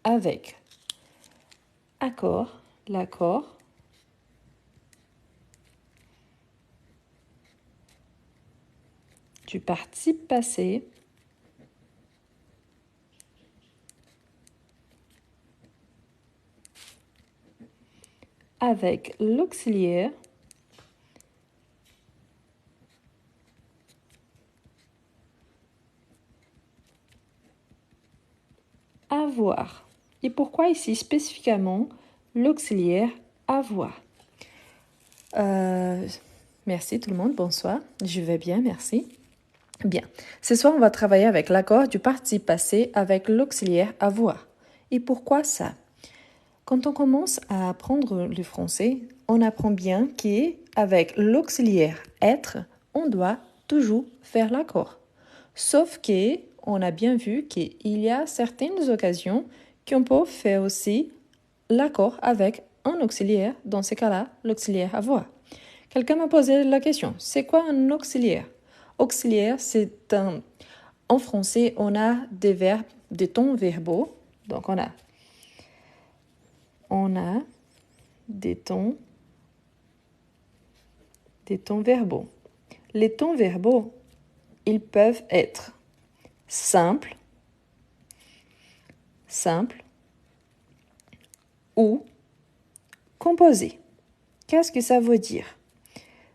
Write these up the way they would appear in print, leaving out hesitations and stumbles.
avec accord, l'accord, du participe passé avec l'auxiliaire avoir. Et pourquoi ici spécifiquement l'auxiliaire avoir? Merci tout le monde, bonsoir. Je vais bien, merci. Bien. Ce soir, on va travailler avec l'accord du participe passé avec l'auxiliaire avoir. Et pourquoi ça? Quand on commence à apprendre le français, on apprend bien qu'avec l'auxiliaire être, on doit toujours faire l'accord. Sauf qu'on a bien vu qu'il y a certaines occasions qu'on peut faire aussi l'accord avec un auxiliaire, dans ce cas-là, l'auxiliaire avoir. Quelqu'un m'a posé la question, c'est quoi un auxiliaire? Auxiliaire, c'est un... En français, on a des verbes, des tons verbaux. Donc, on a des tons verbaux. Les tons verbaux, ils peuvent être simples ou composés. Qu'est-ce que ça veut dire?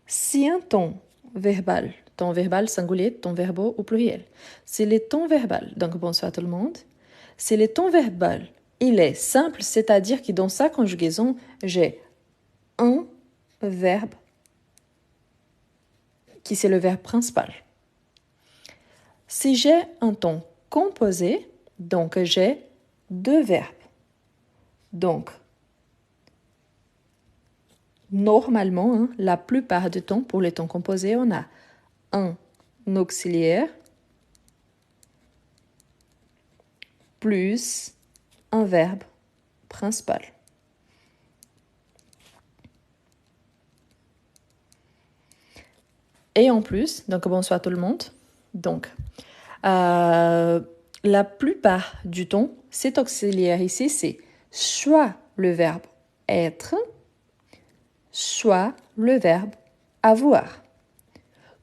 Si un ton verbal singulier, ton verbaux au pluriel, c'est les tons verbal, donc bonsoir tout le monde, c'est les tons verbal, il est simple, c'est-à-dire que dans sa conjugaison, j'ai un verbe qui c'est le verbe principal. Si j'ai un ton composé, donc j'ai deux verbes. Donc, normalement, la plupart du temps, pour les tons composés, on a un auxiliaire plus un verbe principal. Et en plus, donc bonsoir tout le monde, donc la plupart du temps, cet auxiliaire ici, c'est soit le verbe être, soit le verbe avoir.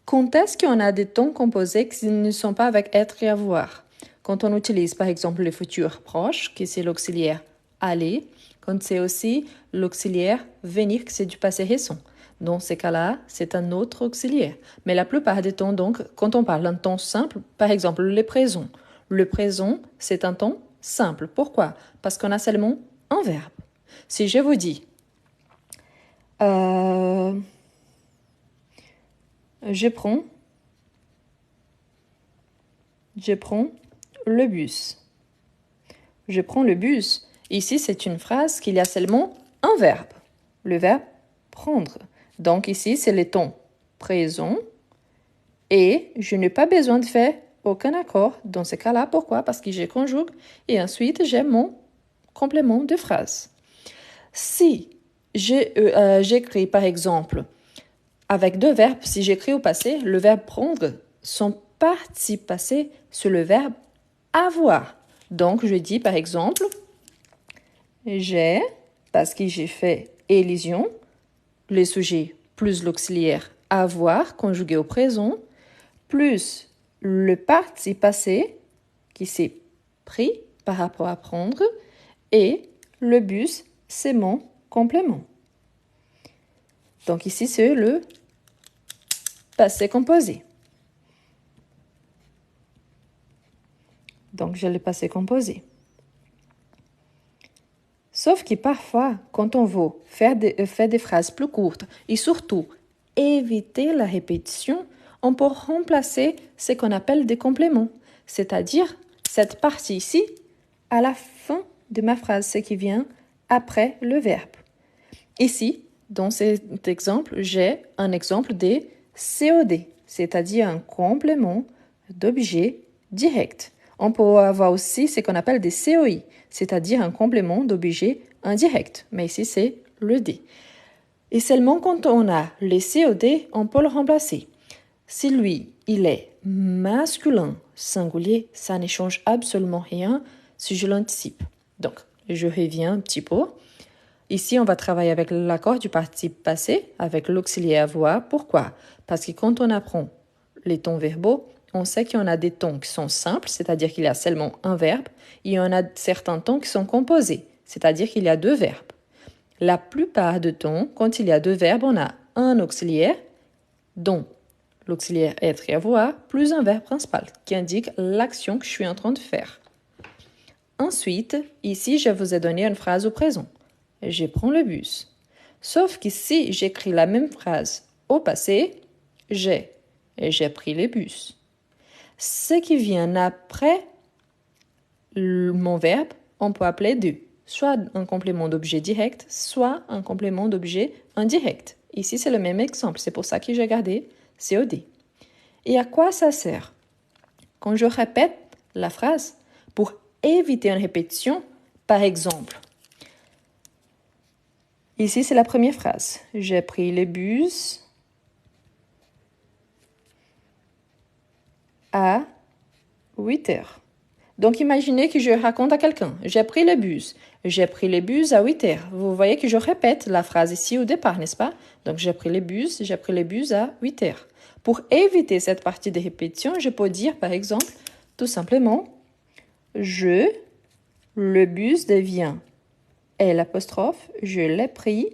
Quand est-ce qu'on a des tons composés qui ne sont pas avec être et avoir? Quand on utilise par exemple le futur proche, qui c'est l'auxiliaire aller, quand c'est aussi l'auxiliaire venir, qui c'est du passé récent. Dans ces cas-là, c'est un autre auxiliaire. Mais la plupart des temps, donc, quand on parle d'un ton simple, par exemple le présent. Le présent, c'est un ton simple. Pourquoi? Parce qu'on a seulement un verbe. Si je vous dis je prends le bus. Je prends le bus. Ici, c'est une phrase qu'il y a seulement un verbe. Le verbe prendre. Donc ici, c'est le ton présent. Et je n'ai pas besoin de faire aucun accord dans ce cas-là. Pourquoi? Parce que je conjugue et ensuite j'ai mon complément de phrase. Si j'écris par exemple avec deux verbes, si j'écris au passé, le verbe prendre, son participe passé sur le verbe avoir. Donc je dis par exemple, j'ai, parce que j'ai fait élision, le sujet plus l'auxiliaire avoir conjugué au présent, plus le participe passé qui s'est pris par rapport à prendre et le bus, c'est mon complément. Donc ici, c'est le passé composé. Donc, j'ai le passé composé. Sauf que parfois, quand on veut faire des phrases plus courtes et surtout éviter la répétition, on peut remplacer ce qu'on appelle des compléments. C'est-à-dire, cette partie ici, à la fin de ma phrase, ce qui vient après le verbe. Ici, dans cet exemple, j'ai un exemple de COD, c'est-à-dire un complément d'objet direct. On peut avoir aussi ce qu'on appelle des COI, c'est-à-dire un complément d'objet indirect. Mais ici, c'est le D. Et seulement quand on a les COD, on peut le remplacer. Si lui, il est masculin singulier, ça ne change absolument rien si je l'anticipe. Donc, je reviens un petit peu. Ici, on va travailler avec l'accord du participe passé, avec l'auxiliaire avoir. Pourquoi? Parce que quand on apprend les tons verbaux, on sait qu'il y en a des tons qui sont simples, c'est-à-dire qu'il y a seulement un verbe, et il y en a certains tons qui sont composés, c'est-à-dire qu'il y a deux verbes. La plupart du temps, quand il y a deux verbes, on a un auxiliaire, dont l'auxiliaire être et avoir, plus un verbe principal, qui indique l'action que je suis en train de faire. Ensuite, ici, je vous ai donné une phrase au présent. Je prends le bus. Sauf que si j'écris la même phrase au passé, j'ai pris le bus. Ce qui vient après mon verbe, on peut appeler de soit un complément d'objet direct, soit un complément d'objet indirect. Ici, c'est le même exemple. C'est pour ça que j'ai gardé COD. Et à quoi ça sert? Quand je répète la phrase, pour éviter une répétition, par exemple, ici, c'est la première phrase. J'ai pris le bus à 8 heures. Donc, imaginez que je raconte à quelqu'un. J'ai pris le bus. J'ai pris le bus à 8 heures. Vous voyez que je répète la phrase ici au départ, n'est-ce pas? Donc, j'ai pris le bus à 8 heures. Pour éviter cette partie de répétition, je peux dire, par exemple, tout simplement, le bus devient l'apostrophe, je l'ai pris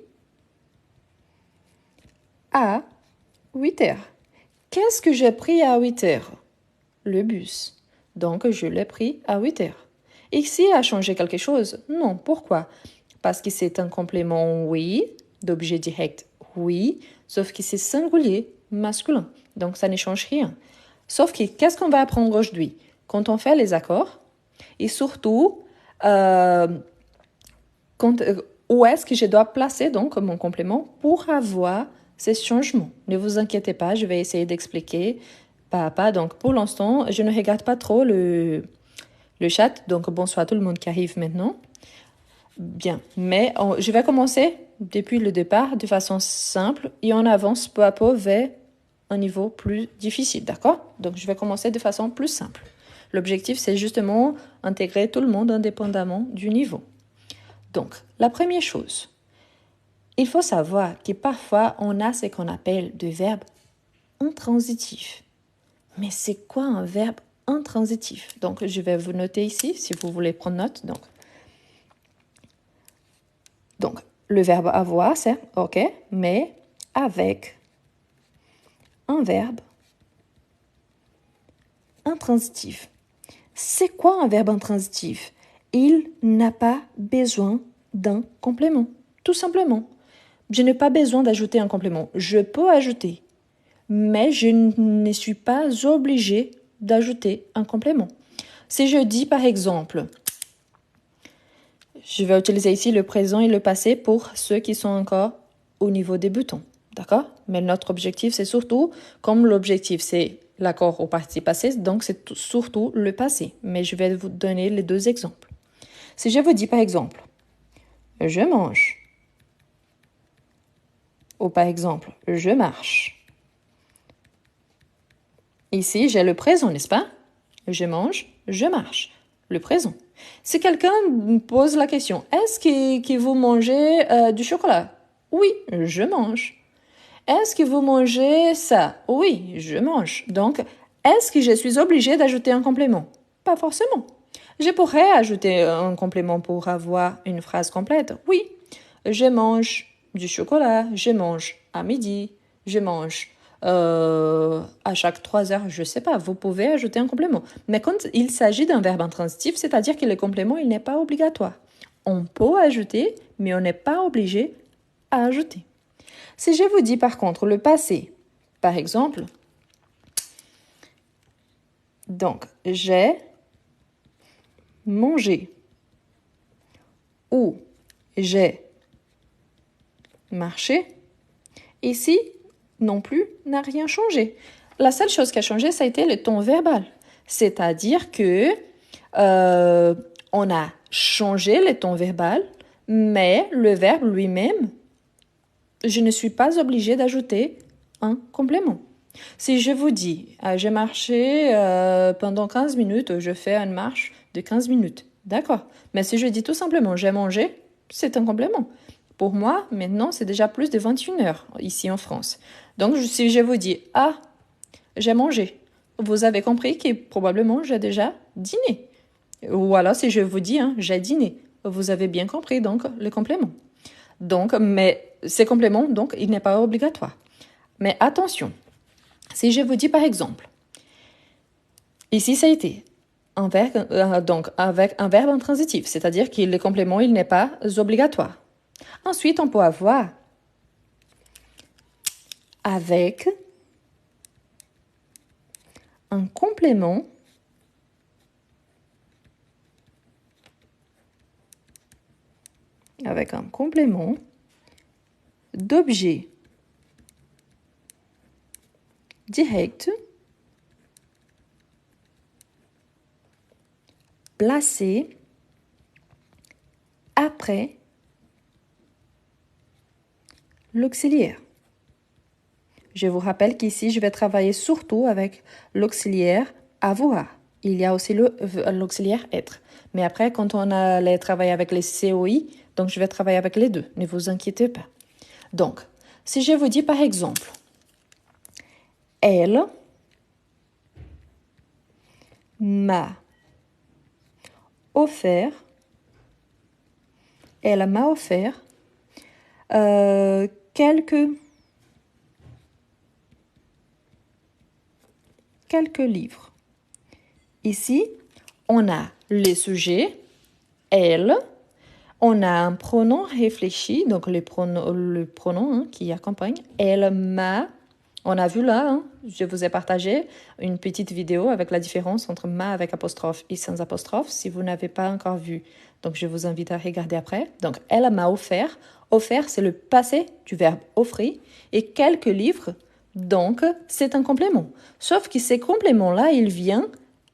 à 8 heures. Qu'est-ce que j'ai pris à 8 heures? Le bus. Donc, je l'ai pris à 8 heures. Ici, a changé quelque chose? Non. Pourquoi? Parce que c'est un complément oui, d'objet direct oui, sauf que c'est singulier, masculin. Donc, ça ne change rien. Sauf que, qu'est-ce qu'on va apprendre aujourd'hui? Quand on fait les accords, et surtout, où est-ce que je dois placer donc mon complément pour avoir ces changements? Ne vous inquiétez pas, je vais essayer d'expliquer pas à pas. Donc, pour l'instant, je ne regarde pas trop le chat. Donc, bonsoir à tout le monde qui arrive maintenant. Bien, mais je vais commencer depuis le départ de façon simple et on avance peu à peu vers un niveau plus difficile, d'accord? Donc, je vais commencer de façon plus simple. L'objectif, c'est justement intégrer tout le monde indépendamment du niveau. Donc, la première chose, il faut savoir que parfois, on a ce qu'on appelle des verbes intransitifs. Mais c'est quoi un verbe intransitif? Donc, je vais vous noter ici, si vous voulez prendre note. Donc le verbe avoir, c'est OK, mais avec un verbe intransitif. C'est quoi un verbe intransitif? Il n'a pas besoin d'un complément, tout simplement. Je n'ai pas besoin d'ajouter un complément. Je peux ajouter, mais je ne suis pas obligée d'ajouter un complément. Si je dis par exemple, je vais utiliser ici le présent et le passé pour ceux qui sont encore au niveau débutant, d'accord? Mais notre objectif, c'est surtout, comme l'objectif, c'est l'accord au participe passé, donc c'est surtout le passé. Mais je vais vous donner les deux exemples. Si je vous dis par exemple, je mange, ou par exemple, je marche. Ici, j'ai le présent, n'est-ce pas? Je mange, je marche. Le présent. Si quelqu'un me pose la question, est-ce que vous mangez du chocolat? Oui, je mange. Est-ce que vous mangez ça? Oui, je mange. Donc, est-ce que je suis obligée d'ajouter un complément? Pas forcément. Je pourrais ajouter un complément pour avoir une phrase complète. Oui, je mange du chocolat, je mange à midi, je mange à chaque 3 heures, je ne sais pas, vous pouvez ajouter un complément. Mais quand il s'agit d'un verbe intransitif, c'est-à-dire que le complément, il n'est pas obligatoire. On peut ajouter, mais on n'est pas obligé à ajouter. Si je vous dis par contre le passé, par exemple, donc j'ai mangé ou j'ai marché, ici non plus n'a rien changé. La seule chose qui a changé, ça a été le ton verbal. C'est-à-dire que on a changé le ton verbal, mais le verbe lui-même, je ne suis pas obligée d'ajouter un complément. Si je vous dis, j'ai marché pendant 15 minutes, je fais une marche de 15 minutes. D'accord. Mais si je dis tout simplement j'ai mangé, c'est un complément. Pour moi, maintenant, c'est déjà plus de 21 heures ici en France. Donc, si je vous dis ah, j'ai mangé, vous avez compris que probablement j'ai déjà dîné. Ou alors, si je vous dis j'ai dîné, vous avez bien compris donc le complément. Donc, mais ces compléments, donc, il n'est pas obligatoire. Mais attention, si je vous dis par exemple, ici ça a été un verbe, donc avec un verbe intransitif, c'est-à-dire que le complément, il n'est pas obligatoire. Ensuite, on peut avoir avec un complément d'objet direct placé après l'auxiliaire. Je vous rappelle qu'ici, je vais travailler surtout avec l'auxiliaire avoir. Il y a aussi l'auxiliaire être. Mais après, quand on allait travailler avec les COI, donc je vais travailler avec les deux. Ne vous inquiétez pas. Donc, si je vous dis par exemple, elle m'a offert, quelques livres. Ici, on a les sujets, elle, on a un pronom réfléchi, donc le pronom qui accompagne, elle m'a. On a vu là, je vous ai partagé une petite vidéo avec la différence entre ma avec apostrophe et sans apostrophe, si vous n'avez pas encore vu. Donc, je vous invite à regarder après. Donc, elle m'a offert. Offert, c'est le passé du verbe offrir. Et quelques livres, donc, c'est un complément. Sauf que ces compléments-là, il vient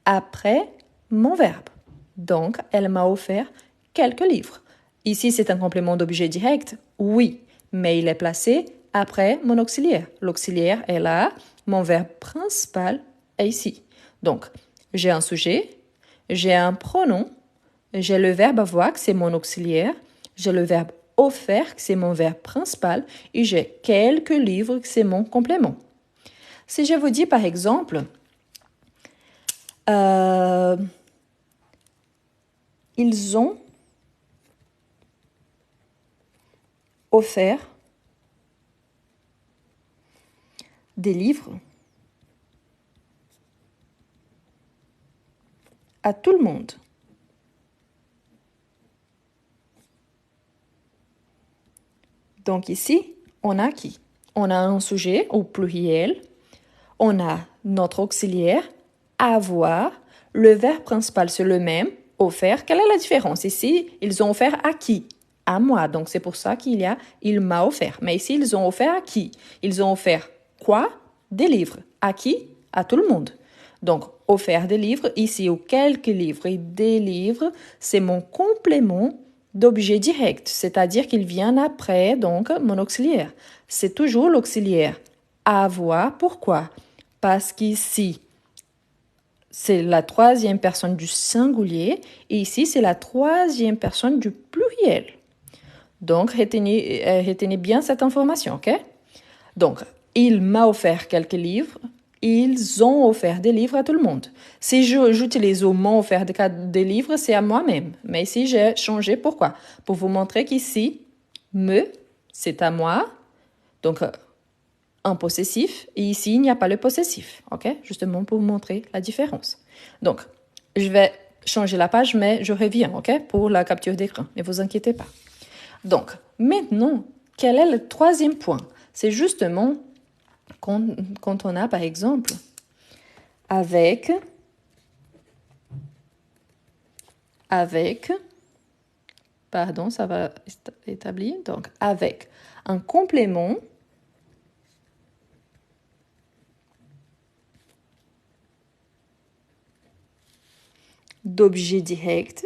après mon verbe. Donc, elle m'a offert quelques livres. Ici, c'est un complément d'objet direct, oui, mais il est placé après mon auxiliaire. L'auxiliaire est là, mon verbe principal est ici. Donc, j'ai un sujet, j'ai un pronom, j'ai le verbe avoir, que c'est mon auxiliaire, j'ai le verbe offert, que c'est mon verbe principal, et j'ai quelques livres, que c'est mon complément. Si je vous dis par exemple, ils ont offert des livres à tout le monde. Donc ici, on a qui? On a un sujet au pluriel, on a notre auxiliaire, avoir, le verbe principal c'est le même, offert. Quelle est la différence? Ici, ils ont offert à qui? À moi. Donc c'est pour ça qu'il y a il m'a offert. Mais ici, ils ont offert à qui? Ils ont offert quoi? Des livres. À qui? À tout le monde. Donc, offert des livres, ici, ou quelques livres et des livres, c'est mon complément d'objet direct, c'est-à-dire qu'il vient après, donc, mon auxiliaire. C'est toujours l'auxiliaire. Avoir, pourquoi? Parce qu'ici, c'est la troisième personne du singulier et ici, c'est la troisième personne du pluriel. Donc, retenez bien cette information, ok? Donc, il m'a offert quelques livres. Ils ont offert des livres à tout le monde. Si j'utilise au m'ont offert des livres, c'est à moi-même. Mais ici, j'ai changé. Pourquoi? Pour vous montrer qu'ici, me, c'est à moi. Donc, un possessif. Et ici, il n'y a pas le possessif. OK? Justement pour vous montrer la différence. Donc, je vais changer la page, mais je reviens, OK? Pour la capture d'écran. Ne vous inquiétez pas. Donc, maintenant, quel est le troisième point? C'est justement quand on a, par exemple, avec, pardon, ça va établir, donc avec un complément d'objet direct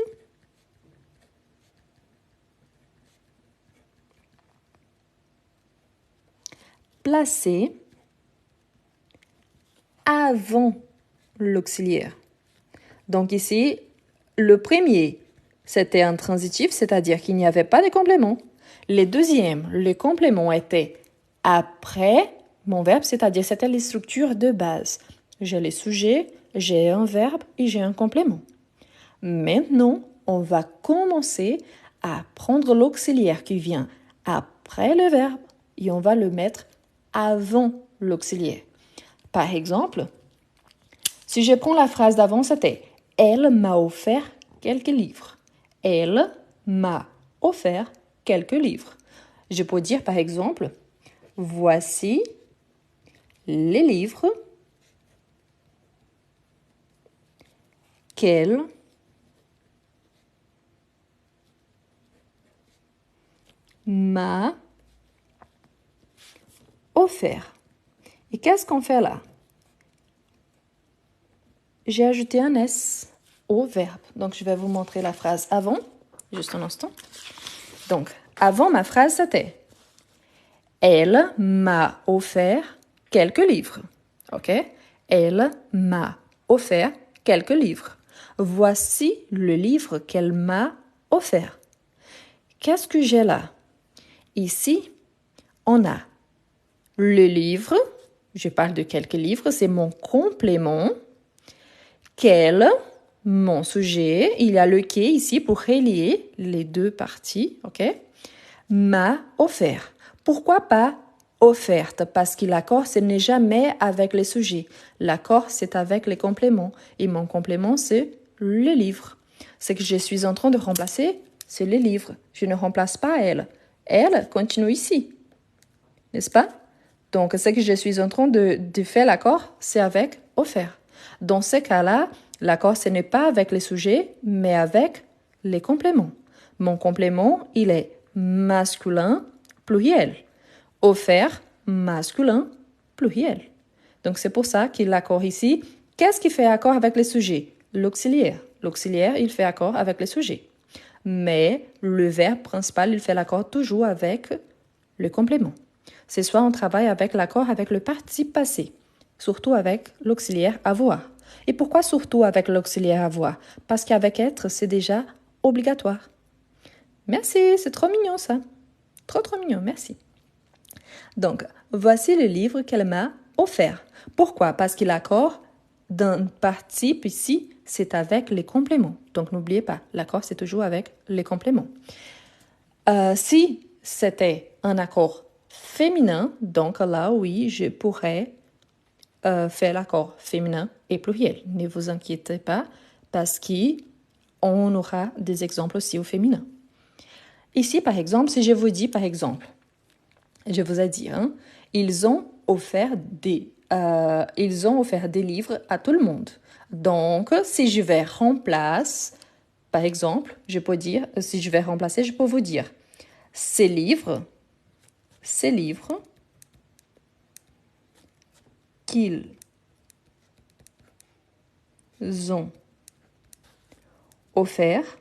placé avant l'auxiliaire. Donc ici, le premier c'était intransitif, c'est-à-dire qu'il n'y avait pas de complément. Le deuxième, le complément était après mon verbe, c'est-à-dire c'était les structures de base. J'ai le sujet, j'ai un verbe et j'ai un complément. Maintenant, on va commencer à prendre l'auxiliaire qui vient après le verbe et on va le mettre avant l'auxiliaire. Par exemple, si je prends la phrase d'avant, c'était « Elle m'a offert quelques livres ». Elle m'a offert quelques livres. Je peux dire par exemple « Voici les livres qu'elle m'a offert ». Et qu'est-ce qu'on fait là? J'ai ajouté un S au verbe. Donc, je vais vous montrer la phrase avant, juste un instant. Donc, avant ma phrase, c'était « Elle m'a offert quelques livres ». OK? Elle m'a offert quelques livres. Voici le livre qu'elle m'a offert. Qu'est-ce que j'ai là? Ici, on a le livre. Je parle de quelques livres, c'est mon complément. Qu'elle, mon sujet, il y a le qui ici pour relier les deux parties, ok? M'a offert. Pourquoi pas offerte? Parce que l'accord, ce n'est jamais avec les sujets. L'accord, c'est avec les compléments. Et mon complément, c'est le livre. Ce que je suis en train de remplacer, c'est le livre. Je ne remplace pas elle. Elle continue ici. N'est-ce pas? Donc, ce que je suis en train de faire l'accord, c'est avec offert. Dans ce cas-là, l'accord, ce n'est pas avec les sujets, mais avec les compléments. Mon complément, il est masculin, pluriel. Offert, masculin, pluriel. Donc, c'est pour ça qu'il l'accord ici. Qu'est-ce qui fait accord avec les sujets? L'auxiliaire. L'auxiliaire, il fait accord avec les sujets. Mais le verbe principal, il fait l'accord toujours avec le complément. C'est soit on travaille avec l'accord avec le participe passé, surtout avec l'auxiliaire avoir. Et pourquoi surtout avec l'auxiliaire avoir? Parce qu'avec être, c'est déjà obligatoire. Merci, c'est trop mignon ça. Trop mignon, merci. Donc, voici le livre qu'elle m'a offert. Pourquoi? Parce que l'accord d'un participe ici, c'est avec les compléments. Donc, n'oubliez pas, l'accord, c'est toujours avec les compléments. Si c'était un accord féminin, donc là, oui, je pourrais faire l'accord féminin et pluriel. Ne vous inquiétez pas, parce qu'on aura des exemples aussi au féminin. Ici, par exemple, si je vous dis, par exemple, je vous ai dit, hein, ils ont offert des livres à tout le monde. Donc, si je vais remplacer, par exemple, je peux dire, si je vais remplacer, je peux vous dire, ces livres qu'ils ont offerts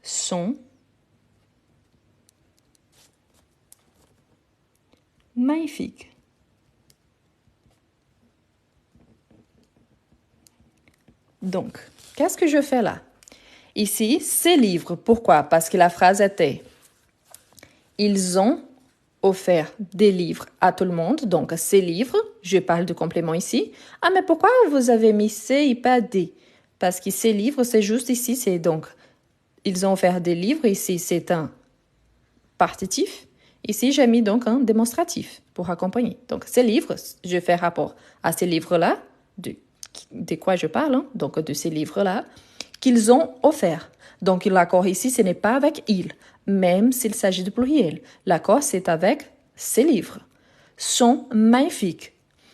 sont magnifiques. Donc, qu'est-ce que je fais là? Ici, ces livres. Pourquoi? Parce que la phrase était « Ils ont offert des livres à tout le monde. » Donc, ces livres, je parle de complément ici. Ah, mais pourquoi vous avez mis C et pas D? Parce que ces livres, c'est juste ici, c'est donc « Ils ont offert des livres ». Ici, c'est un partitif. Ici, j'ai mis donc un démonstratif pour accompagner. Donc, ces livres, je fais rapport à ces livres-là, de quoi je parle, hein? Donc de ces livres-là, qu'ils ont offert. Donc, l'accord ici, ce n'est pas avec ils, même s'il s'agit de pluriel. L'accord, c'est avec ces livres. Sont magnifiques.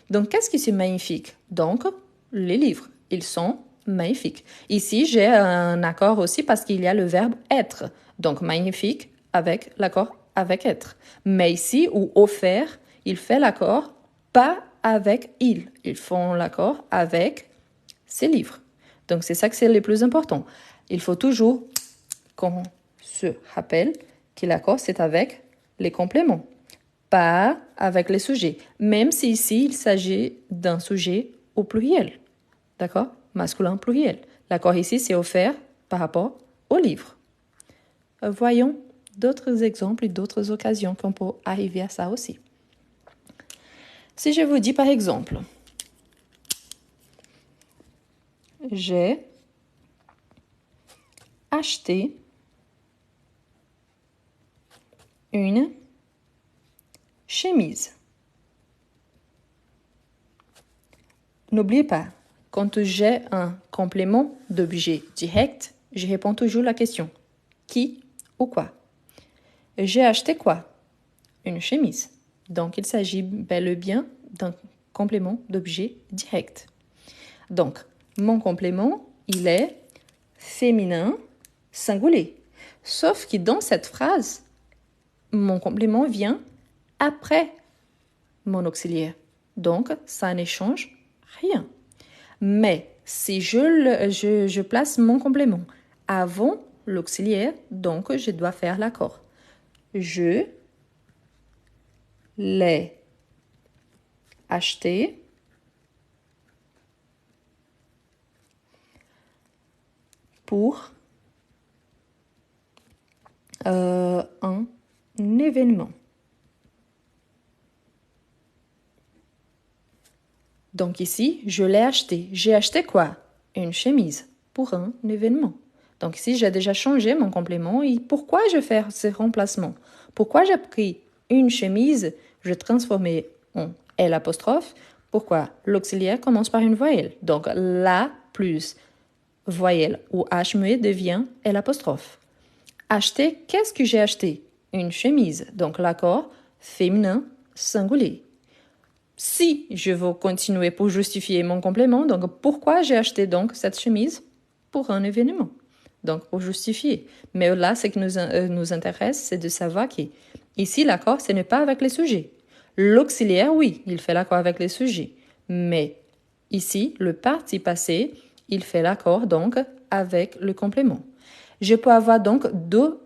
Donc, qu'est-ce qui c'est magnifique? Donc, les livres, ils sont magnifiques. Ici, j'ai un accord aussi parce qu'il y a le verbe être. Donc, magnifique avec l'accord avec être. Mais ici, où offert, il fait l'accord pas avec ils. Ils font l'accord avec ces livres. Donc, c'est ça que c'est le plus important. Il faut toujours qu'on se rappelle que l'accord, c'est avec les compléments, pas avec les sujets. Même si ici, il s'agit d'un sujet au pluriel. D'accord? masculin pluriel. L'accord ici, c'est offert par rapport au livre. Voyons d'autres exemples et d'autres occasions qu'on peut arriver à ça aussi. Si je vous dis par exemple, j'ai acheté une chemise. N'oubliez pas, quand j'ai un complément d'objet direct, je réponds toujours la question qui ou quoi. J'ai acheté quoi? Une chemise. Donc, il s'agit bel et bien d'un complément d'objet direct. Donc, mon complément, il est féminin singulier. Sauf que dans cette phrase, mon complément vient après mon auxiliaire. Donc, ça ne change rien. Mais si je place mon complément avant l'auxiliaire, donc je dois faire l'accord. Je l'ai acheté pour un événement. Donc ici, je l'ai acheté. J'ai acheté quoi? Une chemise pour un événement. Donc ici, j'ai déjà changé mon complément. Et pourquoi je fais ce remplacement? Pourquoi j'ai pris une chemise, je transformé en L apostrophe? Pourquoi? L'auxiliaire commence par une voyelle. Donc la plus voyelle ou H muet devient L apostrophe. Acheter, qu'est-ce que j'ai acheté? Une chemise. Donc l'accord féminin singulier. Si je veux continuer pour justifier mon complément, donc pourquoi j'ai acheté donc cette chemise? Pour un événement. Donc pour justifier. Mais là, ce qui nous intéresse, c'est de savoir qu'ici, l'accord, ce n'est pas avec les sujets. L'auxiliaire, oui, il fait l'accord avec les sujets. Mais ici, le parti passé, il fait l'accord donc avec le complément. Je peux avoir donc deux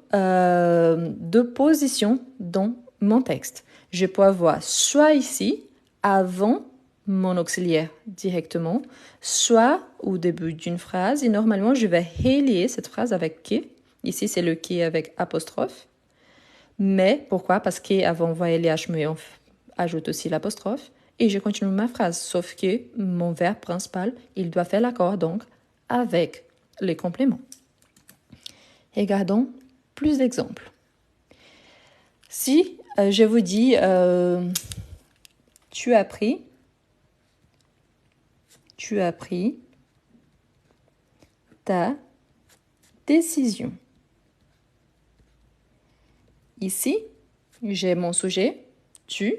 positions dans mon texte. Je peux avoir soit ici, avant mon auxiliaire directement, soit au début d'une phrase. Et normalement, je vais relier cette phrase avec qui. Ici, c'est le qui avec apostrophe. Mais pourquoi? Parce qu'avant voyelle et H muet, on ajoute aussi l'apostrophe. Et je continue ma phrase. Sauf que mon verbe principal, il doit faire l'accord donc avec les compléments. Regardons plus d'exemples. Si je vous dis tu as pris ta décision. Ici, j'ai mon sujet, tu.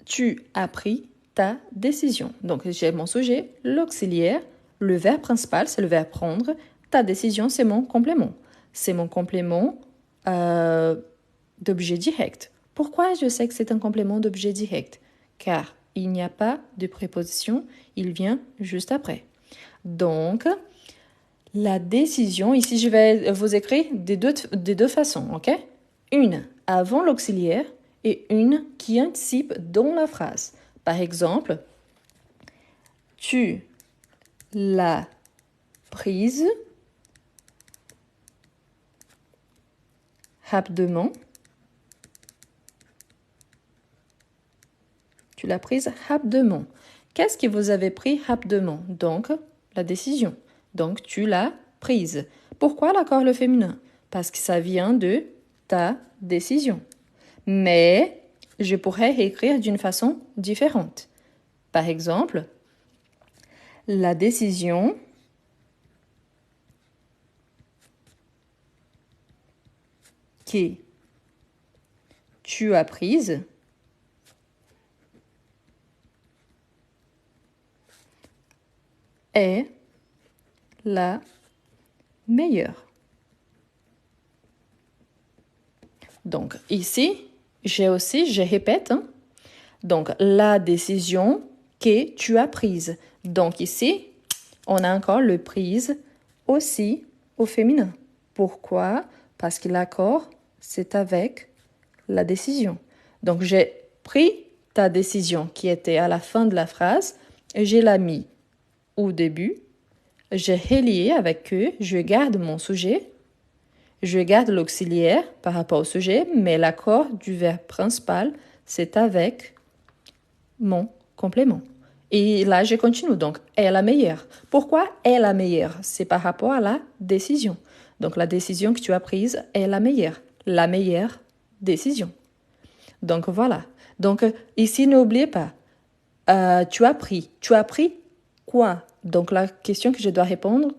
Tu as pris ta décision. Donc, j'ai mon sujet, l'auxiliaire, le verbe principal, c'est le verbe prendre. Ta décision, c'est mon complément. C'est mon complément d'objet direct. Pourquoi je sais que c'est un complément d'objet direct? Car il n'y a pas de préposition, il vient juste après. Donc, la décision, ici je vais vous écrire des deux façons, ok? Une avant l'auxiliaire et une qui anticipe dans la phrase. Par exemple, tu l'as prise rapidement. Tu l'as prise rapidement. Qu'est-ce que vous avez pris rapidement? Donc, la décision. Donc, tu l'as prise. Pourquoi l'accord le féminin? Parce que ça vient de ta décision. Mais je pourrais écrire d'une façon différente. Par exemple, la décision que tu as prise est la meilleure. Donc ici, je répète, donc la décision que tu as prise. Donc ici, on a encore le prise aussi au féminin. Pourquoi? Parce que l'accord, c'est avec la décision. Donc j'ai pris ta décision qui était à la fin de la phrase, je l'ai mis au début. Je relie avec eux, je garde mon sujet. Je garde l'auxiliaire par rapport au sujet, mais l'accord du verbe principal, c'est avec mon complément. Et là, je continue. Donc, est la meilleure. Pourquoi est la meilleure? C'est par rapport à la décision. Donc, la décision que tu as prise est la meilleure. La meilleure décision. Donc, voilà. Donc, ici, n'oubliez pas. Tu as pris. Tu as pris quoi? Donc, la question que je dois répondre,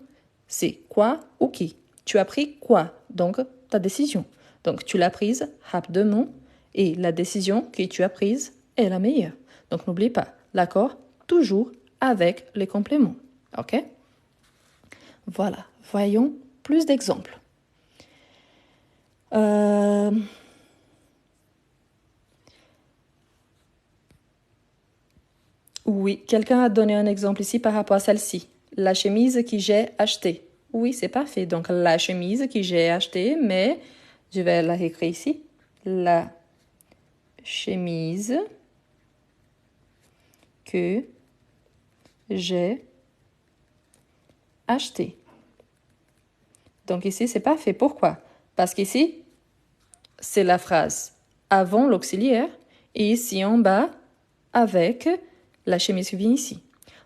c'est quoi ou qui? Tu as pris quoi? Donc, ta décision. Donc, tu l'as prise rapidement et la décision que tu as prise est la meilleure. Donc, n'oublie pas, l'accord, toujours avec les compléments. OK? Voilà. Voyons plus d'exemples. Oui, quelqu'un a donné un exemple ici par rapport à celle-ci. La chemise que j'ai achetée. Oui, c'est parfait. Donc, la chemise que j'ai achetée, mais je vais la réécrire ici. La chemise que j'ai achetée. Donc, ici, c'est parfait. Pourquoi? Parce qu'ici, c'est la phrase avant l'auxiliaire et ici en bas avec la chemise qui vient ici.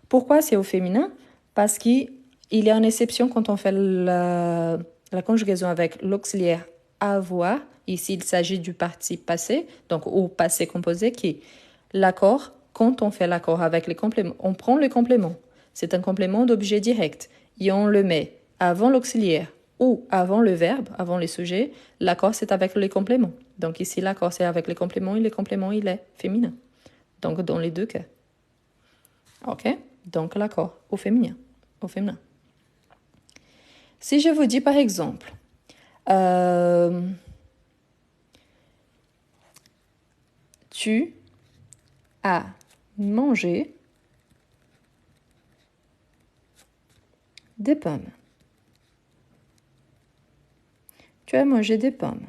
Pourquoi c'est au féminin? Parce qu'il y a une exception quand on fait la conjugaison avec l'auxiliaire avoir. Ici, il s'agit du participe passé, donc au passé composé, qui est l'accord. Quand on fait l'accord avec les compléments, on prend le complément. C'est un complément d'objet direct et on le met avant l'auxiliaire ou avant le verbe, avant les sujets. L'accord, c'est avec les compléments. Donc ici, l'accord, c'est avec les compléments et les compléments, il est féminin. Donc, dans les deux cas. OK? Donc, l'accord au féminin. Au féminin. Si je vous dis, par exemple, tu as mangé des pommes. Tu as mangé des pommes.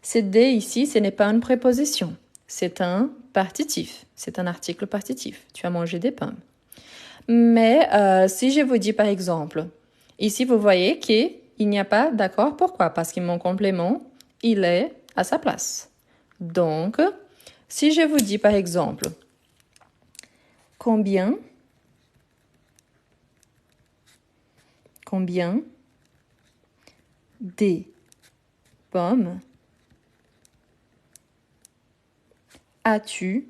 C'est des ici, ce n'est pas une préposition. C'est un partitif. C'est un article partitif. Tu as mangé des pommes. Mais si je vous dis par exemple, ici vous voyez qu'il n'y a pas d'accord. Pourquoi? Parce que mon complément, il est à sa place. Donc, si je vous dis par exemple, combien des pommes as-tu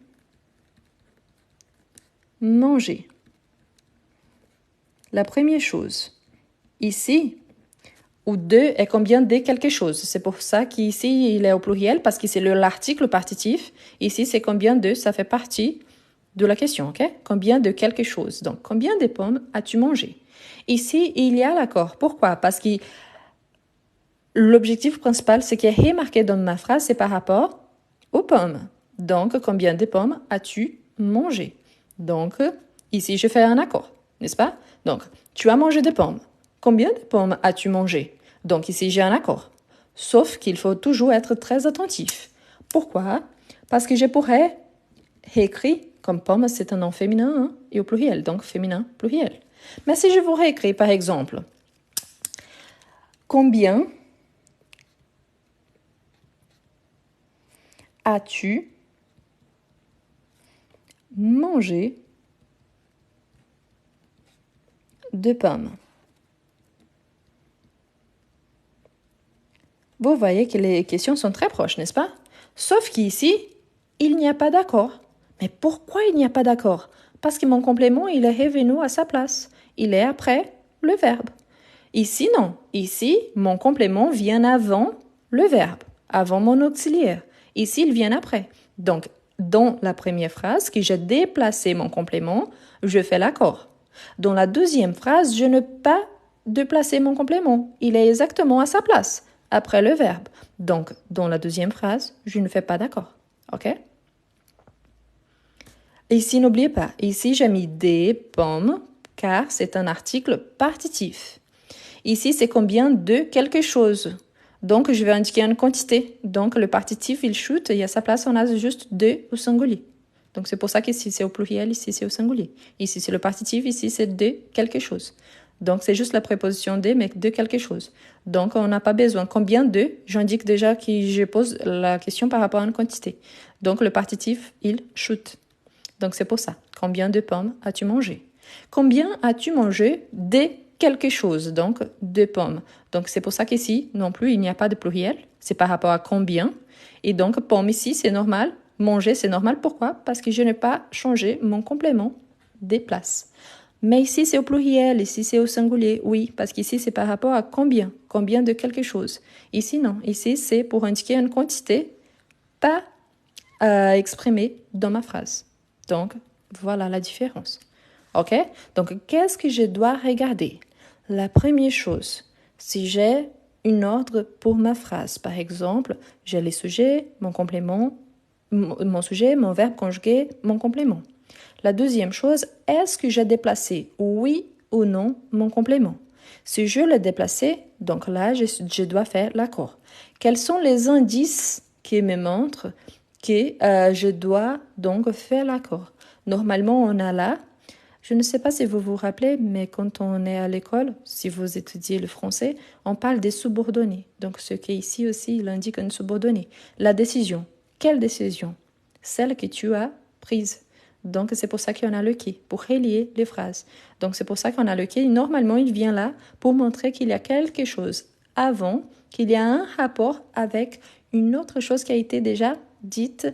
mangé? La première chose, ici, ou deux est combien de quelque chose. C'est pour ça qu'ici, il est au pluriel, parce que c'est l'article partitif. Ici, c'est combien de, ça fait partie de la question, ok? Combien de quelque chose. Donc, combien de pommes as-tu mangé? Ici, il y a l'accord. Pourquoi? Parce que l'objectif principal, ce qui est remarqué dans ma phrase, c'est par rapport aux pommes. Donc, combien de pommes as-tu mangé? Donc, ici, je fais un accord, n'est-ce pas? Donc, tu as mangé des pommes. Combien de pommes as-tu mangé? Donc, ici, j'ai un accord. Sauf qu'il faut toujours être très attentif. Pourquoi? Parce que je pourrais réécrire, comme pomme, c'est un nom féminin hein, et au pluriel, donc féminin, pluriel. Mais si je vous réécris, par exemple, combien as-tu mangé de pommes? Vous voyez que les questions sont très proches, n'est-ce pas? Sauf qu'ici, il n'y a pas d'accord. Mais pourquoi il n'y a pas d'accord? Parce que mon complément, il est revenu à sa place. Il est après le verbe. Ici, non. Ici, mon complément vient avant le verbe, avant mon auxiliaire. Ici, il vient après. Donc, dans la première phrase, que j'ai déplacé mon complément, je fais l'accord. Dans la deuxième phrase, je ne peux pas déplacer mon complément. Il est exactement à sa place, après le verbe. Donc, dans la deuxième phrase, je ne fais pas d'accord. OK? Ici, n'oubliez pas, ici, j'ai mis des pommes, car c'est un article partitif. Ici, c'est combien de quelque chose. Donc, je vais indiquer une quantité. Donc, le partitif, il chute et à sa place, on a juste de au singulier. Donc, c'est pour ça qu'ici, c'est au pluriel, ici, c'est au singulier. Ici, c'est le partitif, ici, c'est de quelque chose. Donc, c'est juste la préposition de, mais de quelque chose. Donc, on n'a pas besoin. Combien de? J'indique déjà que je pose la question par rapport à une quantité. Donc, le partitif, il shoot. Donc, c'est pour ça. Combien de pommes as-tu mangé? Combien as-tu mangé de quelque chose? Donc, de pommes. Donc, c'est pour ça qu'ici, non plus, il n'y a pas de pluriel. C'est par rapport à combien. Et donc, pomme ici, c'est normal. Manger, c'est normal. Pourquoi? Parce que je n'ai pas changé mon complément des places. Mais ici, c'est au pluriel. Ici, c'est au singulier. Oui, parce qu'ici, c'est par rapport à combien. Combien de quelque chose. Ici, non. Ici, c'est pour indiquer une quantité pas exprimée dans ma phrase. Donc, voilà la différence. OK? Donc, qu'est-ce que je dois regarder? La première chose, si j'ai une ordre pour ma phrase, par exemple, j'ai les sujets, mon complément, mon sujet, mon verbe conjugué, mon complément. La deuxième chose, est-ce que j'ai déplacé, oui ou non, mon complément? Si je l'ai déplacé, donc là, je dois faire l'accord. Quels sont les indices qui me montrent que je dois donc faire l'accord? Normalement, on a là, je ne sais pas si vous vous rappelez, mais quand on est à l'école, si vous étudiez le français, on parle des subordonnés. Donc, ce qui est ici aussi, il indique une subordonnée. La décision. Quelle décision? Celle que tu as prise. Donc, c'est pour ça qu'on a le qui, pour relier les phrases. Donc, c'est pour ça qu'on a le qui. Normalement, il vient là pour montrer qu'il y a quelque chose avant, qu'il y a un rapport avec une autre chose qui a été déjà dite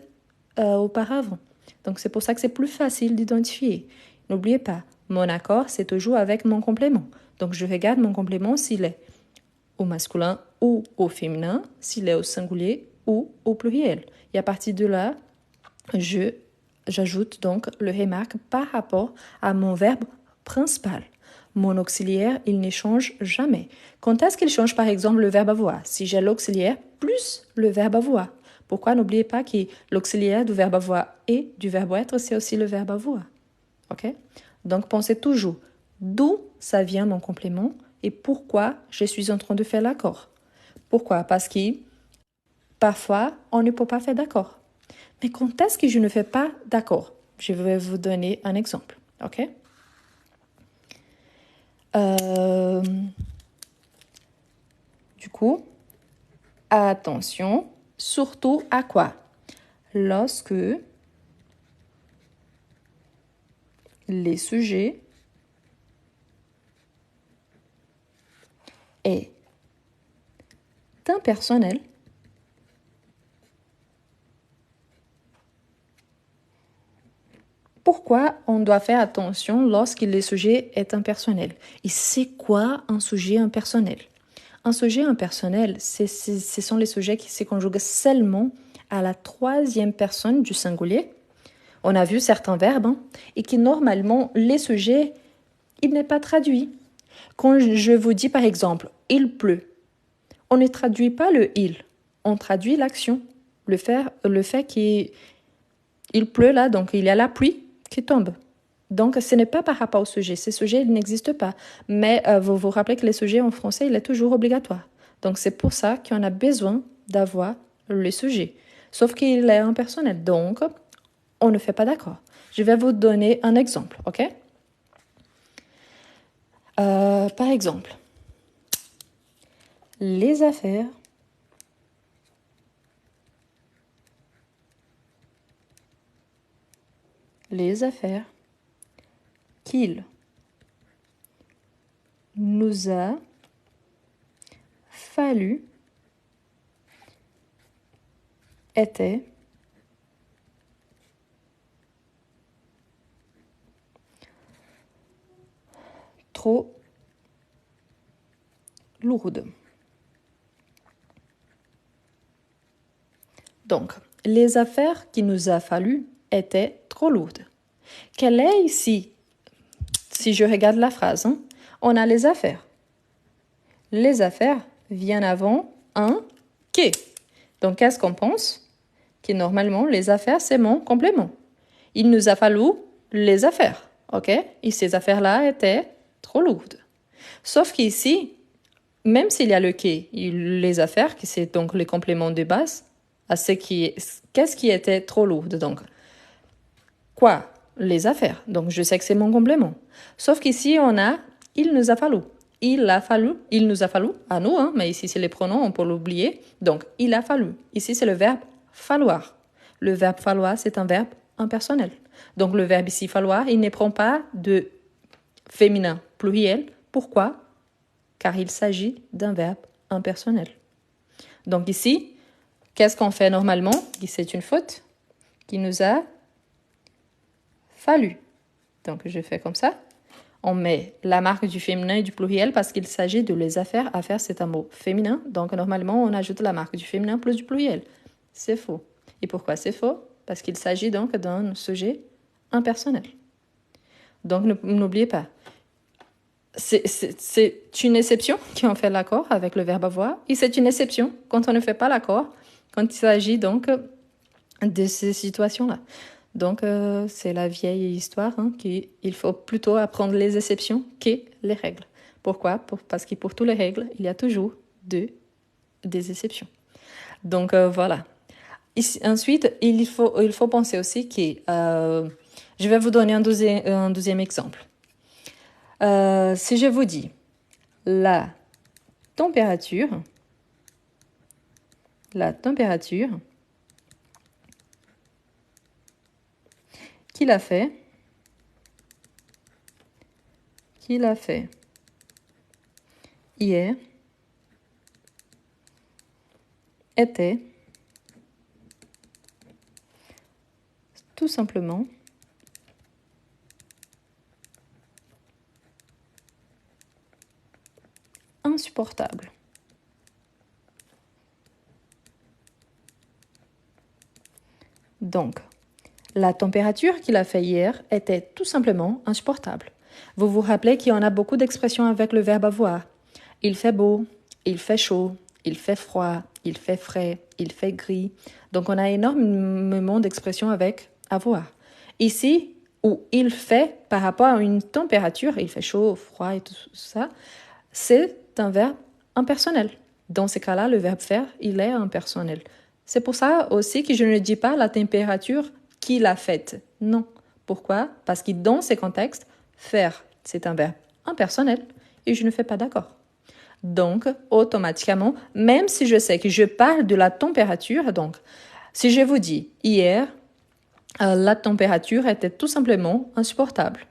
auparavant. Donc, c'est pour ça que c'est plus facile d'identifier. N'oubliez pas, mon accord, c'est toujours avec mon complément. Donc, je regarde mon complément s'il est au masculin ou au féminin, s'il est au singulier ou au pluriel. Et à partir de là, j'ajoute donc le remarque par rapport à mon verbe principal. Mon auxiliaire, il ne change jamais. Quand est-ce qu'il change, par exemple, le verbe avoir? Si j'ai l'auxiliaire plus le verbe avoir. Pourquoi? N'oubliez pas que l'auxiliaire du verbe avoir et du verbe être, c'est aussi le verbe avoir. OK? Donc, pensez toujours d'où ça vient mon complément et pourquoi je suis en train de faire l'accord. Pourquoi? Parce que parfois, on ne peut pas faire d'accord. Mais quand est-ce que je ne fais pas d'accord? Je vais vous donner un exemple. OK? Du coup, attention, surtout à quoi? Lorsque les sujets est impersonnel, pourquoi on doit faire attention lorsque le sujet est impersonnel? Et c'est quoi un sujet impersonnel? Un sujet impersonnel, ce sont les sujets qui se conjuguent seulement à la troisième personne du singulier. On a vu certains verbes et qui normalement, les sujets, il n'est pas traduit. Quand je vous dis par exemple, il pleut, on ne traduit pas le il, on traduit l'action, le fait qu'il pleut là, donc il y a la pluie qui tombe. Donc, ce n'est pas par rapport au sujet. Ces sujets, ils n'existent pas. Mais vous vous rappelez que les sujets en français, il est toujours obligatoire. Donc, c'est pour ça qu'on a besoin d'avoir le sujet. Sauf qu'il est impersonnel. Donc, on ne fait pas d'accord. Je vais vous donner un exemple, OK? Par exemple, les affaires qu'il nous a fallu étaient trop lourdes. Donc, les affaires qu'il nous a fallu étaient trop lourdes. Quelle est ici, si je regarde la phrase, on a les affaires. Les affaires viennent avant un qui. Donc, qu'est-ce qu'on pense? Que normalement, les affaires, c'est mon complément. Il nous a fallu les affaires, OK? Et ces affaires-là étaient trop lourdes. Sauf qu'ici, même s'il y a le qui, les affaires, qui c'est donc le complément de base, à qu'est-ce qui était trop lourd donc? quoi? Les affaires. Donc, je sais que c'est mon complément. Sauf qu'ici, on a « il nous a fallu ». Il a fallu, il nous a fallu, à nous, hein, mais ici, c'est les pronoms, on peut l'oublier. Donc, il a fallu. Ici, c'est le verbe « falloir ». Le verbe « falloir », c'est un verbe impersonnel. Donc, le verbe ici « falloir », il ne prend pas de féminin pluriel. Pourquoi? Car il s'agit d'un verbe impersonnel. Donc ici, qu'est-ce qu'on fait normalement? C'est une faute qui nous a fallu. Donc je fais comme ça. On met la marque du féminin et du pluriel parce qu'il s'agit de les affaires. Affaires, c'est un mot féminin. Donc normalement, on ajoute la marque du féminin plus du pluriel. C'est faux. Et pourquoi c'est faux? Parce qu'il s'agit donc d'un sujet impersonnel. Donc n'oubliez pas. C'est une exception quand on fait l'accord avec le verbe avoir et c'est une exception quand on ne fait pas l'accord, quand il s'agit donc de ces situations-là. Donc, c'est la vieille histoire qu'il faut plutôt apprendre les exceptions que les règles. Pourquoi? Parce que pour toutes les règles, il y a toujours des exceptions. Donc, voilà. Ici, ensuite, il faut penser aussi que... je vais vous donner un deuxième exemple. Si je vous dis la température qu'il a fait hier était tout simplement insupportable. Donc, la température qu'il a fait hier était tout simplement insupportable. Vous vous rappelez qu'il y en a beaucoup d'expressions avec le verbe avoir. Il fait beau, il fait chaud, il fait froid, il fait frais, il fait gris. Donc, on a énormément d'expressions avec avoir. Ici, où il fait par rapport à une température, il fait chaud, froid et tout ça, c'est un verbe impersonnel. Dans ce cas-là, le verbe faire, il est impersonnel. C'est pour ça aussi que je ne dis pas la température qu'il a faite. Non. Pourquoi? Parce que dans ces contextes, faire, c'est un verbe impersonnel et je ne fais pas d'accord. Donc, automatiquement, même si je sais que je parle de la température, donc, si je vous dis hier, la température était tout simplement insupportable.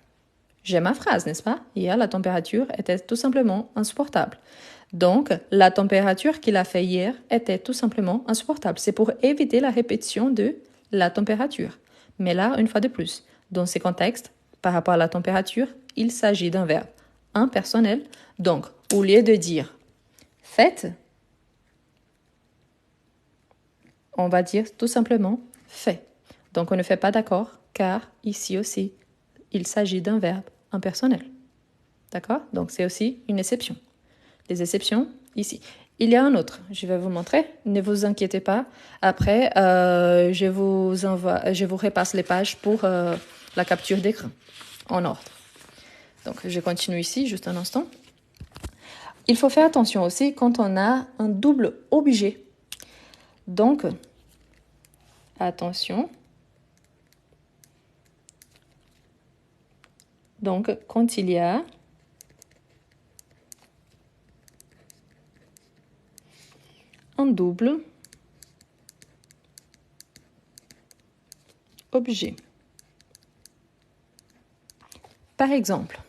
J'ai ma phrase, n'est-ce pas? Hier, la température était tout simplement insupportable. Donc, la température qu'il a fait hier était tout simplement insupportable. C'est pour éviter la répétition de la température. Mais là, une fois de plus, dans ces contextes, par rapport à la température, il s'agit d'un verbe impersonnel. Donc, au lieu de dire faites, on va dire tout simplement fait. Donc, on ne fait pas d'accord car ici aussi, il s'agit d'un verbe impersonnel. D'accord? Donc, c'est aussi une exception. Les exceptions, ici. Il y a un autre, je vais vous montrer. Ne vous inquiétez pas. Après, je vous repasse les pages pour la capture d'écran en ordre. Donc, je continue ici, juste un instant. Il faut faire attention aussi quand on a un double objet. Donc, attention. Donc, quand il y a un double objet. Par exemple,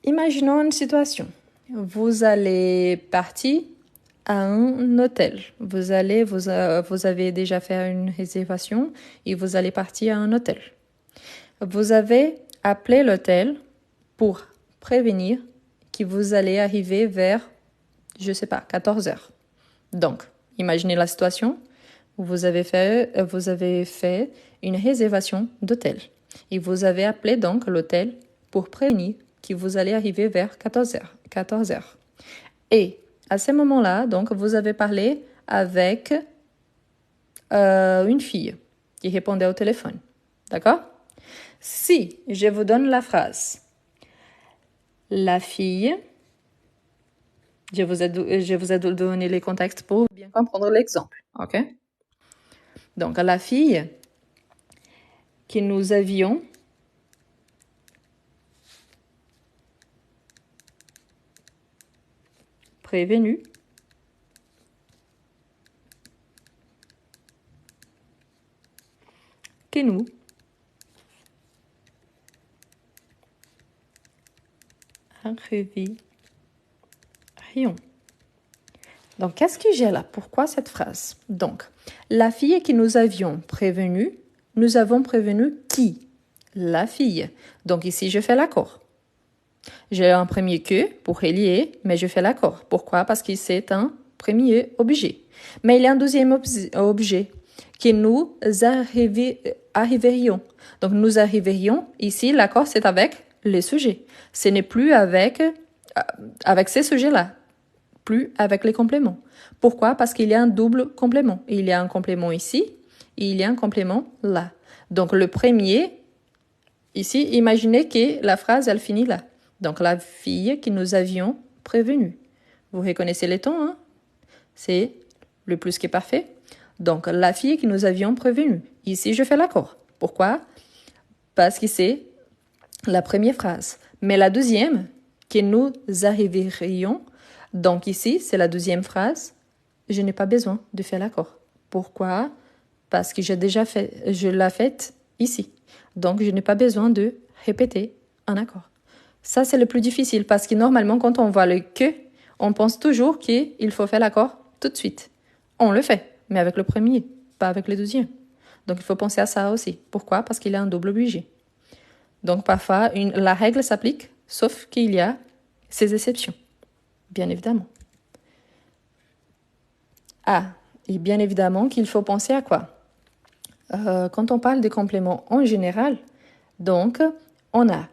imaginons une situation. Vous allez partir à un hôtel. Vous avez déjà fait une réservation et vous allez partir à un hôtel. Vous avez appelé l'hôtel pour prévenir que vous allez arriver vers, je sais pas, 14 heures. Donc, imaginez la situation. Vous avez fait une réservation d'hôtel et vous avez appelé donc l'hôtel pour prévenir que vous allez arriver vers 14 heures. Et à ce moment-là, donc, vous avez parlé avec une fille qui répondait au téléphone. D'accord? Si je vous donne la phrase, la fille Je vous ai donné les contextes pour bien comprendre l'exemple. OK? Donc, la fille que nous avions prévenue que nous arriverions. Donc, qu'est-ce que j'ai là? Pourquoi cette phrase? Donc, la fille que nous avions prévenue, nous avons prévenu qui? La fille. Donc, ici, je fais l'accord. J'ai un premier que pour relier, mais je fais l'accord. Pourquoi? Parce que c'est un premier objet. Mais il y a un deuxième objet que nous arriverions. Donc, nous arriverions, ici, l'accord, c'est avec les sujets. Ce n'est plus avec ces sujets-là, plus avec les compléments. Pourquoi? Parce qu'il y a un double complément. Il y a un complément ici, et il y a un complément là. Donc, le premier, ici, imaginez que la phrase, elle finit là. Donc, la fille que nous avions prévenue. Vous reconnaissez les tons, hein? C'est le plus qui est parfait. Donc, la fille que nous avions prévenue. Ici, je fais l'accord. Pourquoi? Parce que c'est la première phrase. Mais la deuxième, que nous arriverions, donc ici, c'est la deuxième phrase. Je n'ai pas besoin de faire l'accord. Pourquoi? Parce que je l'ai faite ici. Donc, je n'ai pas besoin de répéter un accord. Ça, c'est le plus difficile parce que normalement, quand on voit le que, on pense toujours qu'il faut faire l'accord tout de suite. On le fait, mais avec le premier, pas avec le deuxième. Donc, il faut penser à ça aussi. Pourquoi? Parce qu'il y a un double obligé. Donc, parfois, la règle s'applique, sauf qu'il y a ces exceptions, bien évidemment. Ah, et bien évidemment qu'il faut penser à quoi? Quand on parle des compléments en général, donc, on a...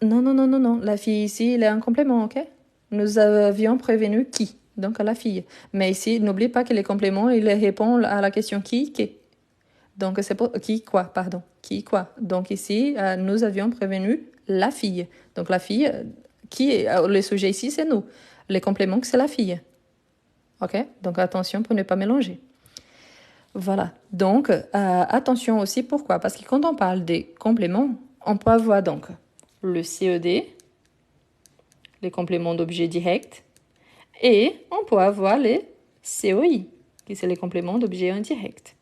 Non, la fille ici, elle est un complément, ok? Nous avions prévenu qui? Donc, la fille. Mais ici, n'oublie pas que les compléments, ils répondent à la question qui? Donc, c'est pour qui, quoi, pardon. Qui, quoi. Donc, ici, nous avions prévenu la fille. Donc, la fille, le sujet ici, c'est nous. Les compléments, c'est la fille. OK? Donc, attention pour ne pas mélanger. Voilà. Donc, attention aussi, pourquoi? Parce que quand on parle des compléments, on peut avoir donc le CED, les compléments d'objet direct, et on peut avoir les COI, qui sont les compléments d'objet indirect.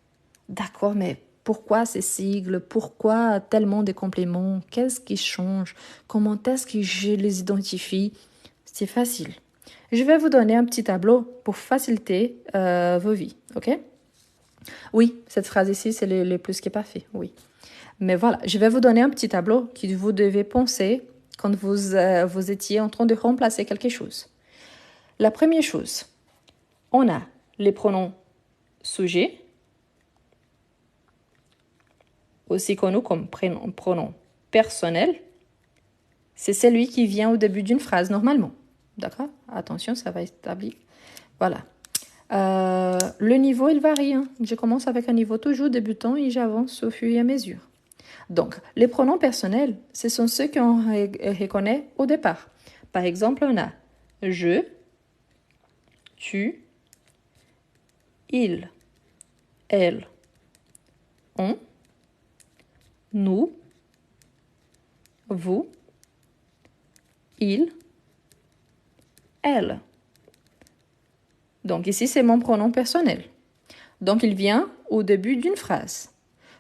D'accord, mais pourquoi ces sigles? Pourquoi tellement de compléments? Qu'est-ce qui change? Comment est-ce que je les identifie? C'est facile. Je vais vous donner un petit tableau pour faciliter vos vies, ok? Oui, cette phrase ici, c'est le plus qui est parfait, oui. Mais voilà, je vais vous donner un petit tableau que vous devez penser quand vous étiez en train de remplacer quelque chose. La première chose, on a les pronoms sujet, aussi connu comme pronom personnel. C'est celui qui vient au début d'une phrase normalement. D'accord? Attention, ça va établir. Voilà. Le niveau, il varie. Hein. Je commence avec un niveau toujours débutant et j'avance au fur et à mesure. Donc, les pronoms personnels, ce sont ceux qu'on reconnaît au départ. Par exemple, on a je, tu, il, elle, on, nous, vous, il, elle. Donc ici, c'est mon pronom personnel. Donc il vient au début d'une phrase.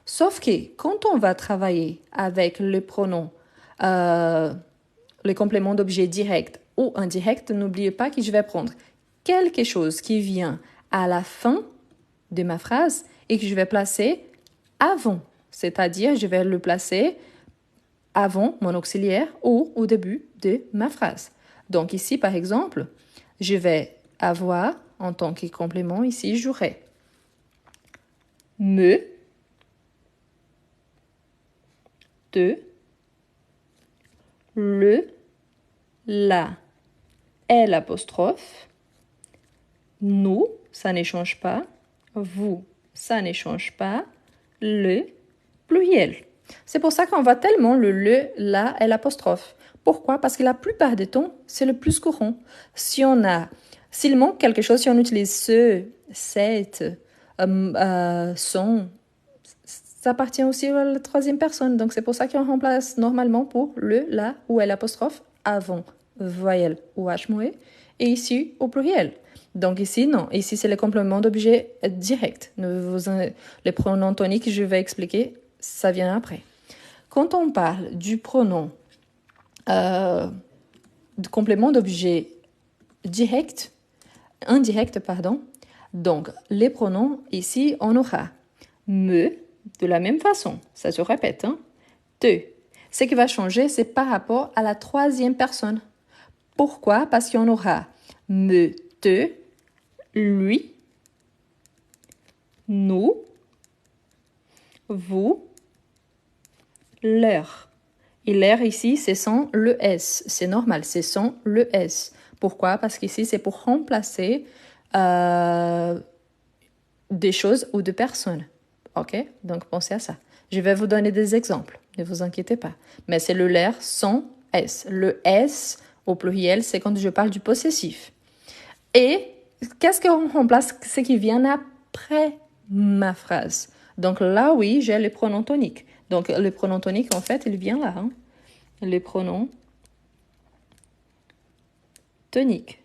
Sauf que quand on va travailler avec le pronom, les compléments d'objet direct ou indirect, n'oubliez pas que je vais prendre quelque chose qui vient à la fin de ma phrase et que je vais placer avant. C'est-à-dire, je vais le placer avant mon auxiliaire ou au début de ma phrase. Donc ici, par exemple, je vais avoir en tant que complément, ici, j'aurai me, te, le, la, L apostrophe, nous, ça ne change pas, vous, ça ne change pas, le, pluriel. C'est pour ça qu'on voit tellement le, la, L apostrophe. Pourquoi? Parce que la plupart des temps, c'est le plus courant. S'il manque quelque chose, si on utilise ce, cette, son, ça appartient aussi à la troisième personne. Donc, c'est pour ça qu'on remplace normalement pour le, la ou l'apostrophe avant voyelle ou H muet et ici au pluriel. Donc ici, non. Ici, c'est le complément d'objet direct. Les pronoms toniques, je vais expliquer, ça vient après. Quand on parle du pronom de complément d'objet indirect, pardon. Donc, les pronoms, ici, on aura me, de la même façon, ça se répète, hein? Te. Ce qui va changer, c'est par rapport à la troisième personne. Pourquoi? Parce qu'on aura me, te, lui, nous, vous, leur. Et l'air ici, c'est sans le S. C'est normal, c'est sans le S. Pourquoi? Parce qu'ici, c'est pour remplacer des choses ou de personnes. OK? Donc, pensez à ça. Je vais vous donner des exemples. Ne vous inquiétez pas. Mais c'est le l'air sans S. Le S, au pluriel, c'est quand je parle du possessif. Et qu'est-ce qu'on remplace? Ce qui vient après ma phrase. Donc là, oui, j'ai les pronoms toniques. Donc, le pronom tonique, en fait, il vient là. Hein? Les pronoms toniques.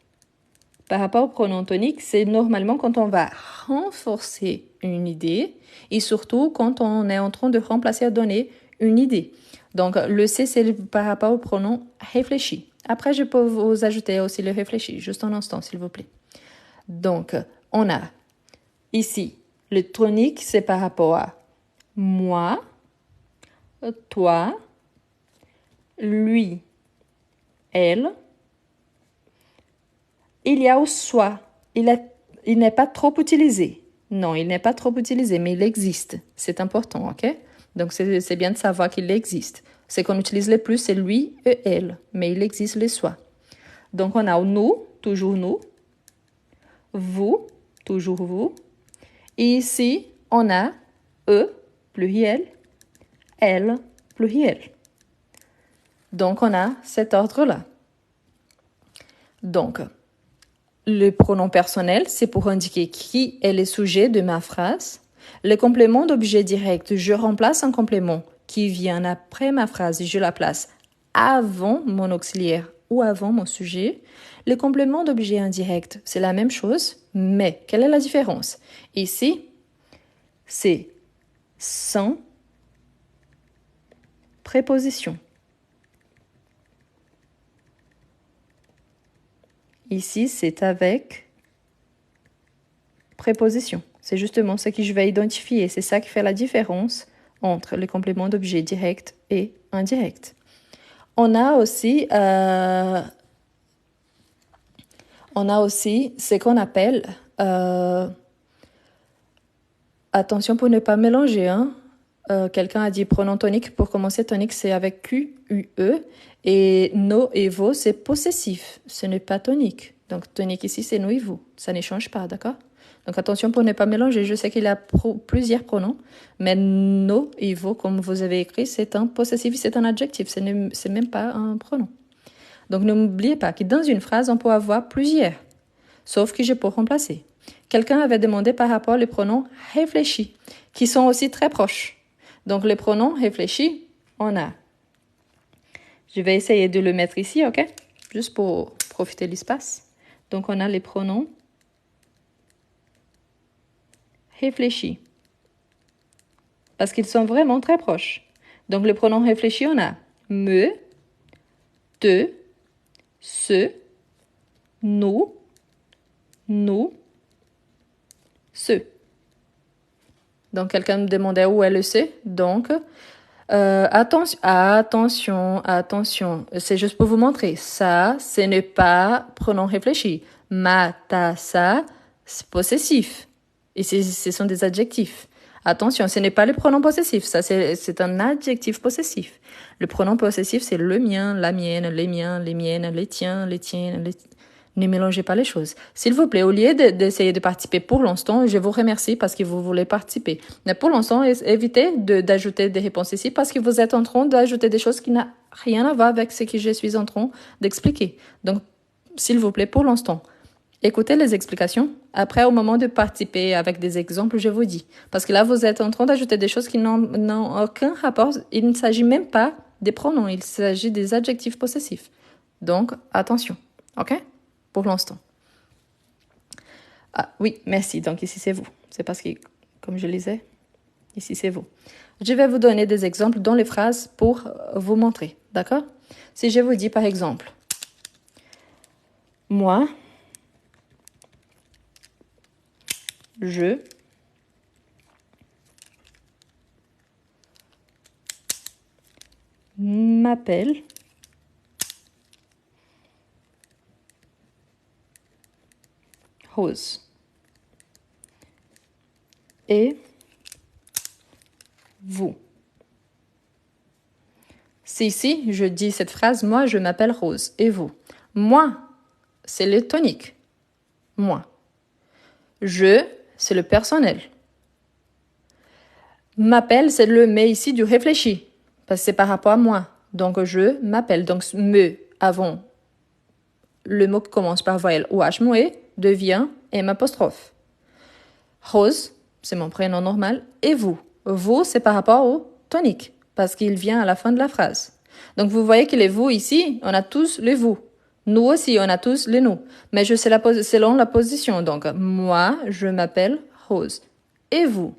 Par rapport au pronom tonique, c'est normalement quand on va renforcer une idée et surtout quand on est en train de remplacer à donner une idée. Donc, le C, c'est par rapport au pronom réfléchi. Après, je peux vous ajouter aussi le réfléchi. Juste un instant, s'il vous plaît. Donc, on a ici, le tonique, c'est par rapport à moi, toi, lui, elle. Il y a au soi. Il n'est pas trop utilisé. Non, il n'est pas trop utilisé, mais il existe. C'est important, ok? Donc, c'est bien de savoir qu'il existe. Ce qu'on utilise le plus, c'est lui et elle, mais il existe les soi. Donc, on a nous, toujours nous. Vous, toujours vous. Et ici, on a eux, pluriel, elle, pluriel. Donc, on a cet ordre-là. Donc, le pronom personnel, c'est pour indiquer qui est le sujet de ma phrase. Le complément d'objet direct, je remplace un complément qui vient après ma phrase et je la place avant mon auxiliaire ou avant mon sujet. Le complément d'objet indirect, c'est la même chose, mais quelle est la différence? Ici, c'est sans préposition. Ici, c'est avec préposition. C'est justement ce que je vais identifier. C'est ça qui fait la différence entre les compléments d'objet direct et indirect. On a aussi ce qu'on appelle... attention pour ne pas mélanger. Hein. Quelqu'un a dit pronom tonique. Pour commencer, tonique, c'est avec Q, U, E. Et no et vos, c'est possessif. Ce n'est pas tonique. Donc, tonique ici, c'est nous et vous. Ça ne change pas, d'accord? Donc, attention pour ne pas mélanger. Je sais qu'il y a plusieurs pronoms, mais no et vos, comme vous avez écrit, c'est un possessif, c'est un adjectif. C'est même pas un pronom. Donc, n'oubliez pas que dans une phrase, on peut avoir plusieurs, sauf que je peux remplacer. Quelqu'un avait demandé par rapport aux pronoms réfléchis, qui sont aussi très proches. Donc, les pronoms réfléchis, on a... Je vais essayer de le mettre ici, ok? Juste pour profiter de l'espace. Donc, on a les pronoms réfléchis. Parce qu'ils sont vraiment très proches. Donc, les pronoms réfléchis, on a me, te, ce, nous, ce. Donc, quelqu'un me demandait où est le ce. Donc, attention. C'est juste pour vous montrer. Ça, ce n'est pas pronom réfléchi. Ma, ta, ça, c'est possessif. Et ce sont des adjectifs. Attention, ce n'est pas le pronom possessif. Ça, c'est un adjectif possessif. Le pronom possessif, c'est le mien, la mienne, les miens, les miennes, les tiens, les tiennes. Ne mélangez pas les choses. S'il vous plaît, au lieu d'essayer de participer pour l'instant, je vous remercie parce que vous voulez participer. Mais pour l'instant, évitez d'ajouter des réponses ici parce que vous êtes en train d'ajouter des choses qui n'ont rien à voir avec ce que je suis en train d'expliquer. Donc, s'il vous plaît, pour l'instant, écoutez les explications. Après, au moment de participer avec des exemples, je vous dis. Parce que là, vous êtes en train d'ajouter des choses qui n'ont aucun rapport. Il ne s'agit même pas des pronoms, il s'agit des adjectifs possessifs. Donc, attention. OK? Pour l'instant. Ah oui, merci. Donc ici, c'est vous. C'est parce que, comme je lisais, ici, c'est vous. Je vais vous donner des exemples dans les phrases pour vous montrer. D'accord? Si je vous dis, par exemple, moi, je m'appelle Rose. Et vous. Si ici, je dis cette phrase, moi, je m'appelle Rose. Et vous. Moi, c'est le tonique. Moi. Je, c'est le personnel. M'appelle, c'est le mais ici du réfléchi. Parce que c'est par rapport à moi. Donc, je m'appelle. Donc, me, avant le mot qui commence par voyelle ou H muet, devient M apostrophe. Rose, c'est mon prénom normal. Et vous. Vous, c'est par rapport au tonique. Parce qu'il vient à la fin de la phrase. Donc, vous voyez que les vous ici, on a tous les vous. Nous aussi, on a tous les nous. Mais je sais selon la position. Donc, moi, je m'appelle Rose. Et vous?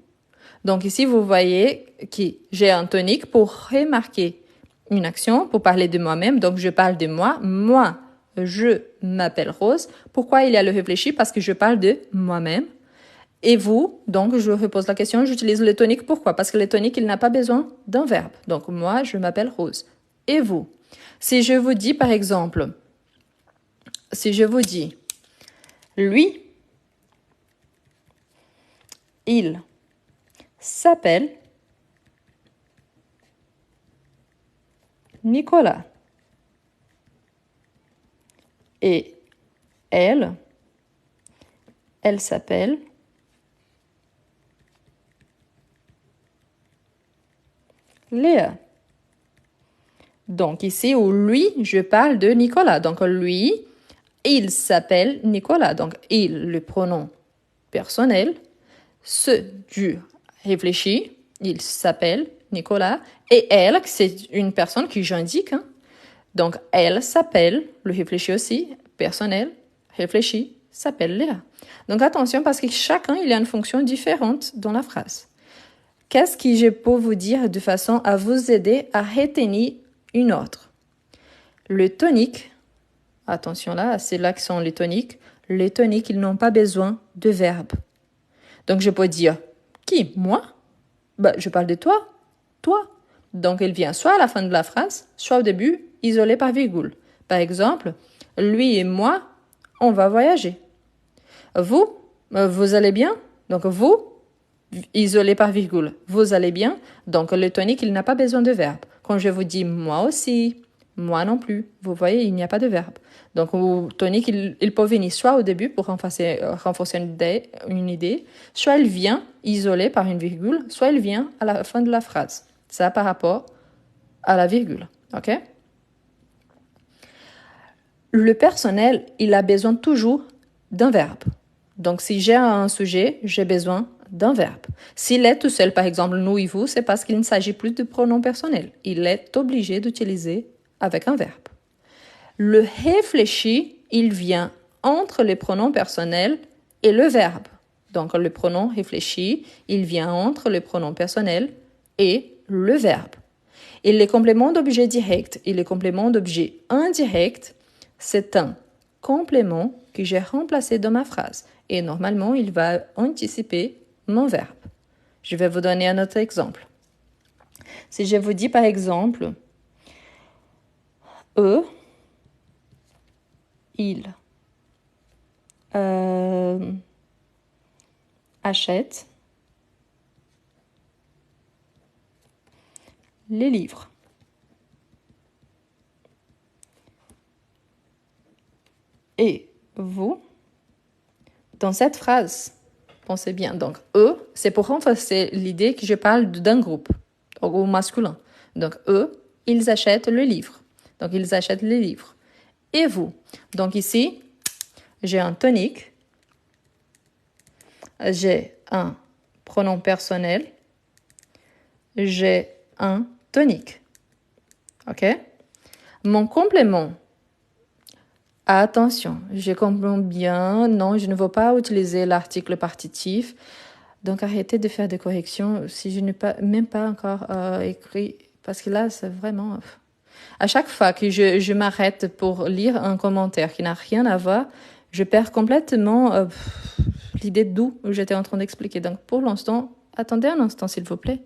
Donc, ici, vous voyez que j'ai un tonique pour remarquer une action, pour parler de moi-même. Donc, je parle de moi. Moi, je m'appelle Rose. Pourquoi il y a le réfléchi? Parce que je parle de moi-même. Et vous, donc, je repose la question, j'utilise le tonique. Pourquoi? Parce que le tonique, il n'a pas besoin d'un verbe. Donc, moi, je m'appelle Rose. Et vous? Si je vous dis, par exemple, si je vous dis, lui, il s'appelle Nicolas. Et elle s'appelle Léa. Donc ici, où lui, je parle de Nicolas. Donc lui, il s'appelle Nicolas. Donc il, le pronom personnel, ce du réfléchi, il s'appelle Nicolas. Et elle, c'est une personne que j'indique. Donc elle s'appelle, le réfléchi aussi, personnel, réfléchi, s'appelle Léa. Donc attention parce que chacun, il a une fonction différente dans la phrase. Qu'est-ce que je peux vous dire de façon à vous aider à retenir une autre? Le tonique, attention là, c'est là que sont les toniques. Les toniques, ils n'ont pas besoin de verbe. Donc je peux dire qui? Moi? Je parle de toi. Toi. Donc il vient soit à la fin de la phrase, soit au début, isolé par virgule. Par exemple, lui et moi, on va voyager. Vous, vous allez bien? Donc vous, isolé par virgule. Vous allez bien? Donc le tonique, il n'a pas besoin de verbe. Quand je vous dis moi aussi, moi non plus, vous voyez, il n'y a pas de verbe. Donc le tonique, il peut venir soit au début pour renforcer une idée, soit il vient isolé par une virgule, soit il vient à la fin de la phrase. Ça par rapport à la virgule. OK? Le personnel, il a besoin toujours d'un verbe. Donc, si j'ai un sujet, j'ai besoin d'un verbe. S'il est tout seul, par exemple, nous et vous, c'est parce qu'il ne s'agit plus de pronom personnel. Il est obligé d'utiliser avec un verbe. Le réfléchi, il vient entre les pronoms personnels et le verbe. Donc, le pronom réfléchi, il vient entre le pronom personnel et le verbe. Et les compléments d'objet direct et les compléments d'objet indirect, c'est un complément que j'ai remplacé dans ma phrase. Et normalement, il va anticiper mon verbe. Je vais vous donner un autre exemple. Si je vous dis par exemple, eux, ils achètent les livres. Et vous, dans cette phrase, pensez bien. Donc, eux, c'est pour renforcer l'idée que je parle d'un groupe, au masculin. Donc, eux, ils achètent le livre. Donc, ils achètent les livres. Et vous? Donc, ici, j'ai un tonique. J'ai un pronom personnel. J'ai un tonique. OK? Mon complément. Attention, je comprends bien. Non, je ne veux pas utiliser l'article partitif. Donc, arrêtez de faire des corrections si je n'ai même pas encore écrit. Parce que là, c'est vraiment... À chaque fois que je m'arrête pour lire un commentaire qui n'a rien à voir, je perds complètement l'idée d'où j'étais en train d'expliquer. Donc, pour l'instant, attendez un instant, s'il vous plaît.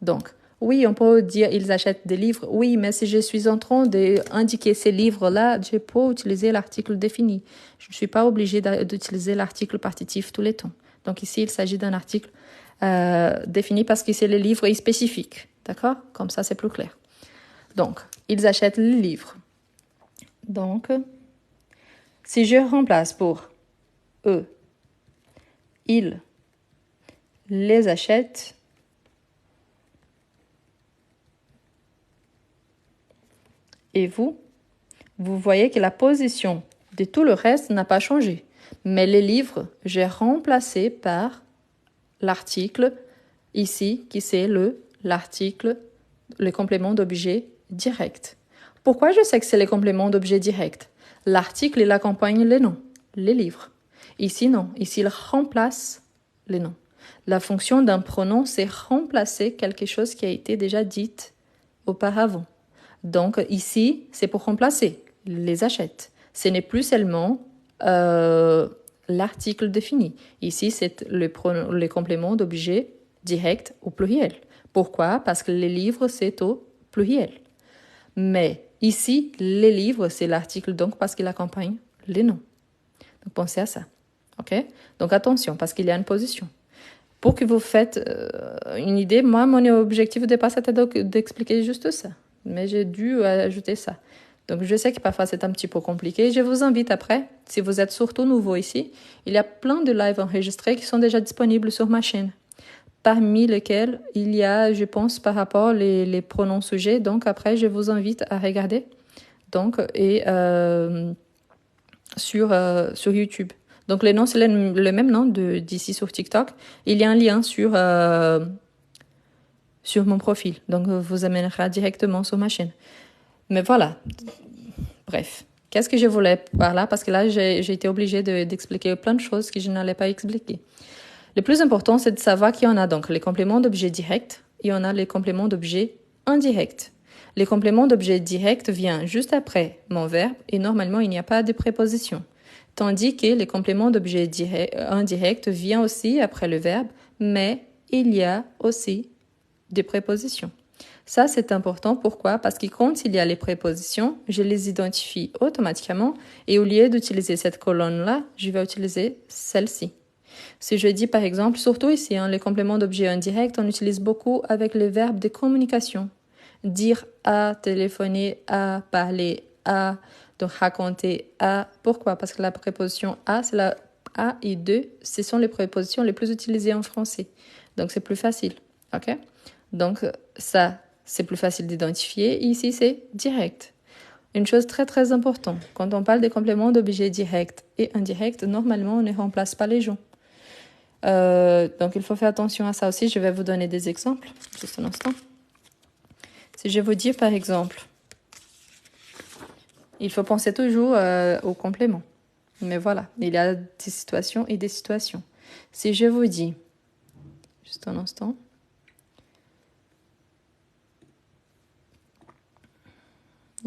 Donc, oui, on peut dire ils achètent des livres. Oui, mais si je suis en train d'indiquer ces livres-là, je peux utiliser l'article défini. Je ne suis pas obligée d'utiliser l'article partitif tous les temps. Donc, ici, il s'agit d'un article défini parce que c'est le livre est spécifique. D'accord? Comme ça, c'est plus clair. Donc, ils achètent le livre. Donc, si je remplace pour eux, ils les achètent. Et vous voyez que la position de tout le reste n'a pas changé. Mais les livres, j'ai remplacé par l'article ici, qui c'est l'article, le complément d'objet direct. Pourquoi je sais que c'est le complément d'objet direct? L'article, il accompagne les noms, les livres. Ici, non. Ici, il remplace les noms. La fonction d'un pronom, c'est remplacer quelque chose qui a été déjà dit auparavant. Donc, ici, c'est pour remplacer. Les achète. Ce n'est plus seulement l'article défini. Ici, c'est le complément d'objet direct au pluriel. Pourquoi? Parce que les livres, c'est au pluriel. Mais ici, les livres, c'est l'article donc parce qu'il accompagne les noms. Donc, pensez à ça. OK? Donc, attention, parce qu'il y a une position. Pour que vous faites une idée, moi, mon objectif de pas c'était d'expliquer juste ça. Mais j'ai dû ajouter ça. Donc, je sais que parfois, c'est un petit peu compliqué. Je vous invite après, si vous êtes surtout nouveau ici, il y a plein de lives enregistrés qui sont déjà disponibles sur ma chaîne. Parmi lesquels, il y a, je pense, par rapport les pronoms sujets. Donc, après, je vous invite à regarder. Donc, et sur YouTube. Donc, les noms, c'est le même nom d'ici sur TikTok. Il y a un lien sur mon profil. Donc, vous amènera directement sur ma chaîne. Mais voilà. Bref. Qu'est-ce que je voulais par là? Parce que là, j'ai été obligée d'expliquer plein de choses que je n'allais pas expliquer. Le plus important, c'est de savoir qu'il y en a donc les compléments d'objet direct et on a les compléments d'objet indirect. Les compléments d'objet direct viennent juste après mon verbe et normalement, il n'y a pas de préposition. Tandis que les compléments d'objet indirect viennent aussi après le verbe, mais il y a aussi des prépositions. Ça, c'est important. Pourquoi? Parce que quand il y a les prépositions, je les identifie automatiquement et au lieu d'utiliser cette colonne-là, je vais utiliser celle-ci. Si je dis par exemple, surtout ici, les compléments d'objet indirect, on utilise beaucoup avec les verbes de communication. Dire à, téléphoner à, parler à, donc raconter à. Pourquoi? Parce que la préposition à, c'est la à et de, ce sont les prépositions les plus utilisées en français. Donc c'est plus facile. OK? Donc ça, c'est plus facile d'identifier. Ici, c'est direct. Une chose très très importante, quand on parle des compléments d'objet direct et indirect, normalement, on ne remplace pas les gens. Donc, il faut faire attention à ça aussi. Je vais vous donner des exemples. Juste un instant. Si je vous dis, par exemple, il faut penser toujours au complément. Mais voilà, il y a des situations et des situations. Si je vous dis, juste un instant.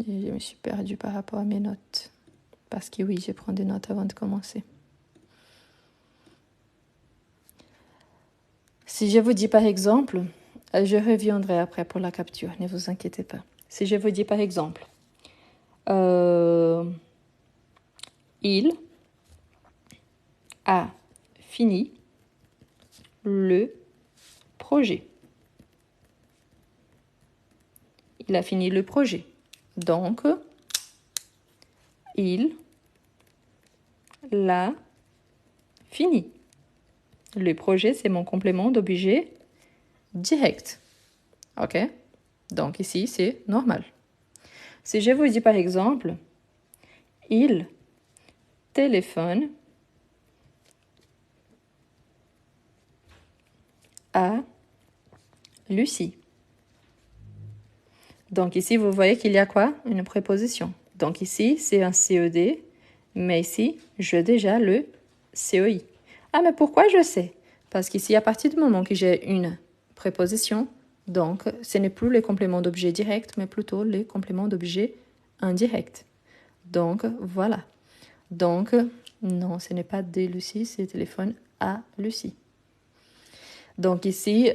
Je me suis perdue par rapport à mes notes. Parce que oui, je prends des notes avant de commencer. Si je vous dis par exemple, je reviendrai après pour la capture, ne vous inquiétez pas. Si je vous dis par exemple, il a fini le projet. Il a fini le projet. Donc, il l'a fini. Le projet, c'est mon complément d'objet direct. OK? Donc ici, c'est normal. Si je vous dis par exemple, il téléphone à Lucie. Donc ici, vous voyez qu'il y a quoi? Une préposition. Donc ici, c'est un CED, mais ici, j'ai déjà le CEI. Ah, mais pourquoi je sais? Parce qu'ici, à partir du moment que j'ai une préposition, donc ce n'est plus les compléments d'objet direct, mais plutôt les compléments d'objet indirect. Donc voilà. Donc non, ce n'est pas de Lucie, c'est téléphone à Lucie. Donc ici,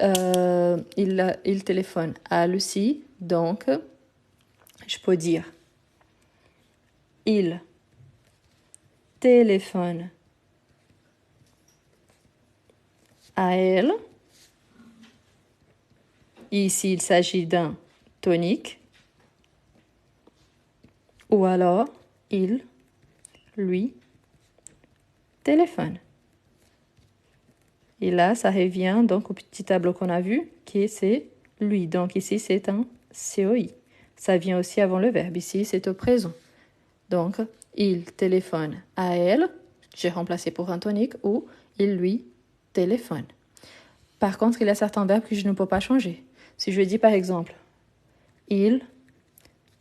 il téléphone à Lucie. Donc, je peux dire il téléphone à elle. Ici, il s'agit d'un tonique. Ou alors, il lui téléphone. Et là, ça revient donc au petit tableau qu'on a vu, qui c'est lui. Donc ici, c'est un COI. Ça vient aussi avant le verbe. Ici, c'est au présent. Donc, il téléphone à elle. J'ai remplacé pour un tonique ou il lui téléphone. Par contre, il y a certains verbes que je ne peux pas changer. Si je dis par exemple, il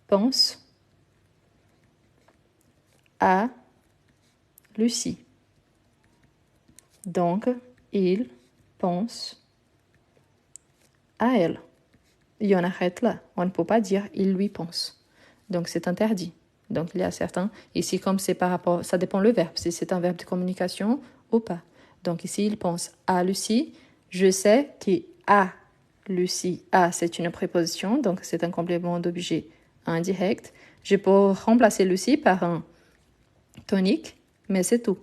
pense à Lucie. Donc, il pense à elle. Et on arrête là. On ne peut pas dire il lui pense. Donc, c'est interdit. Donc, il y a certains. Ici, comme c'est par rapport, ça dépend le verbe, si c'est un verbe de communication ou pas. Donc, ici, il pense à Lucie. Je sais qu'à Lucie, à, c'est une préposition. Donc, c'est un complément d'objet indirect. Je peux remplacer Lucie par un tonique, mais c'est tout.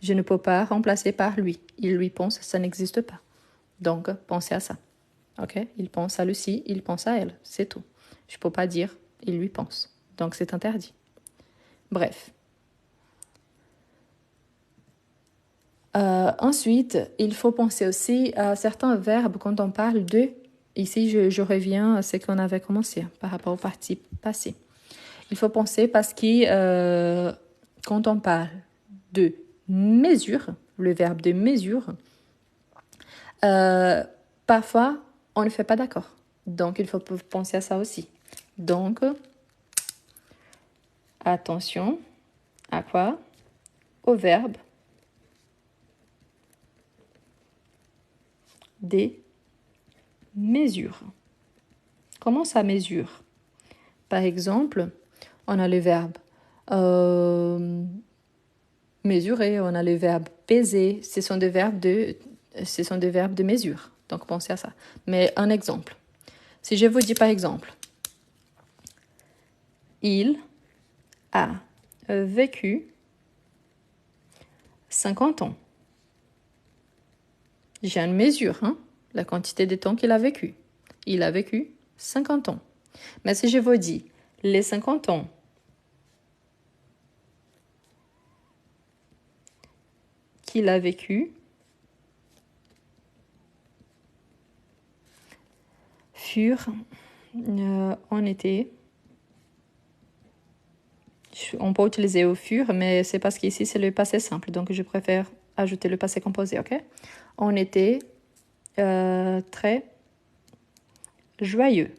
Je ne peux pas remplacer par lui. Il lui pense, ça n'existe pas. Donc, pensez à ça. Ok? Il pense à Lucie, il pense à elle. C'est tout. Je ne peux pas dire il lui pense. Donc, c'est interdit. Bref. Ensuite, il faut penser aussi à certains verbes quand on parle de. Ici, je reviens à ce qu'on avait commencé par rapport au participe passé. Il faut penser parce que quand on parle de mesure, le verbe de mesure, parfois, on ne fait pas d'accord. Donc, il faut penser à ça aussi. Donc, attention à quoi? Au verbe des mesures. Comment ça mesure? Par exemple, on a le verbe mesurer, on a le verbe peser. Ce sont des verbes de mesure. Donc, pensez à ça. Mais un exemple. Si je vous dis par exemple, il a vécu 50 ans. J'ai une mesure, la quantité de temps qu'il a vécu. Il a vécu 50 ans. Mais si je vous dis les 50 ans qu'il a vécu furent en été. On peut utiliser au fur, mais c'est parce qu'ici c'est le passé simple, donc je préfère ajouter le passé composé, ok? On était très joyeux.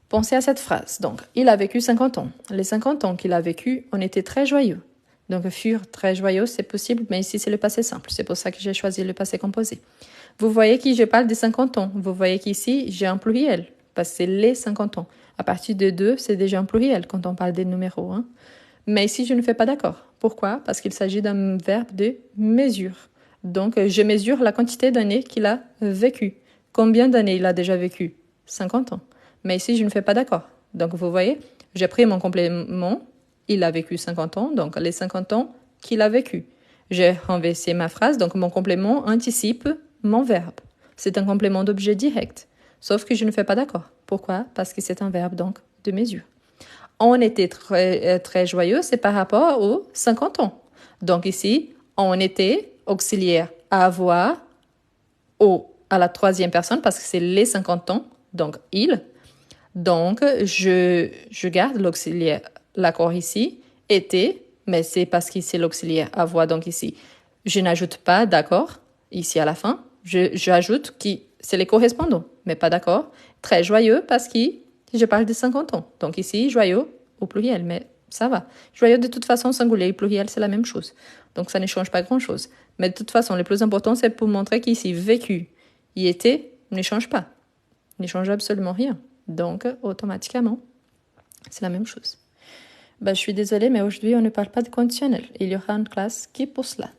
Pensez à cette phrase. Donc, il a vécu 50 ans. Les 50 ans qu'il a vécu, on était très joyeux. Donc, furent très joyeux, c'est possible, mais ici c'est le passé simple. C'est pour ça que j'ai choisi le passé composé. Vous voyez que je parle des 50 ans. Vous voyez qu'ici, j'ai un pluriel, parce que c'est les 50 ans. À partir de 2, c'est déjà un pluriel quand on parle des numéros. Mais ici, je ne fais pas d'accord. Pourquoi? Parce qu'il s'agit d'un verbe de mesure. Donc, je mesure la quantité d'années qu'il a vécu. Combien d'années il a déjà vécu? 50 ans. Mais ici, je ne fais pas d'accord. Donc, vous voyez, j'ai pris mon complément. Il a vécu 50 ans, donc les 50 ans qu'il a vécu. J'ai renversé ma phrase, donc mon complément anticipe mon verbe. C'est un complément d'objet direct. Sauf que je ne fais pas d'accord. Pourquoi? Parce que c'est un verbe, donc, de mesure. On était très, très joyeux, c'est par rapport aux 50 ans. Donc ici, on était auxiliaire à avoir, au à la troisième personne parce que c'est les 50 ans, donc il. Donc, je garde l'auxiliaire, l'accord ici, était, mais c'est parce que c'est l'auxiliaire avoir, donc ici. Je n'ajoute pas d'accord ici à la fin. J'ajoute qui c'est les correspondants, mais pas d'accord. Très joyeux parce que je parle de 50 ans. Donc ici, joyeux au pluriel, mais ça va. Joyeux de toute façon, singulier et pluriel, c'est la même chose. Donc ça ne change pas grand-chose. Mais de toute façon, le plus important, c'est pour montrer qu'ici, vécu, y était, ne change pas. Ne change absolument rien. Donc, automatiquement, c'est la même chose. Je suis désolée, mais aujourd'hui, on ne parle pas de conditionnel. Il y aura une classe qui est pour cela.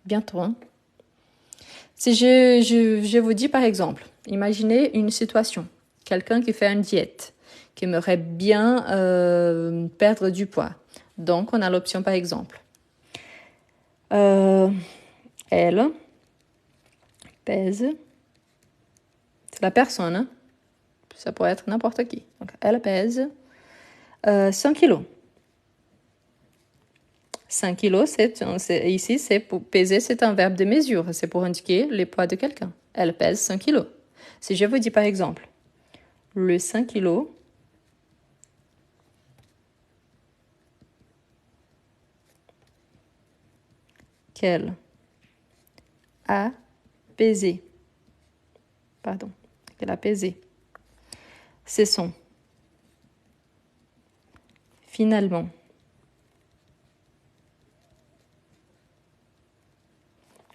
Bientôt, hein. Si je vous dis, par exemple, imaginez une situation. Quelqu'un qui fait une diète, qui aimerait bien perdre du poids. Donc, on a l'option, par exemple. Elle pèse. C'est la personne, hein. Ça pourrait être n'importe qui. Donc, elle pèse 100 kilos. 5 kilos, ici, c'est pour peser, c'est un verbe de mesure. C'est pour indiquer le poids de quelqu'un. Elle pèse 5 kilos. Si je vous dis par exemple, le 5 kilos qu'elle a pesé, c'est son finalement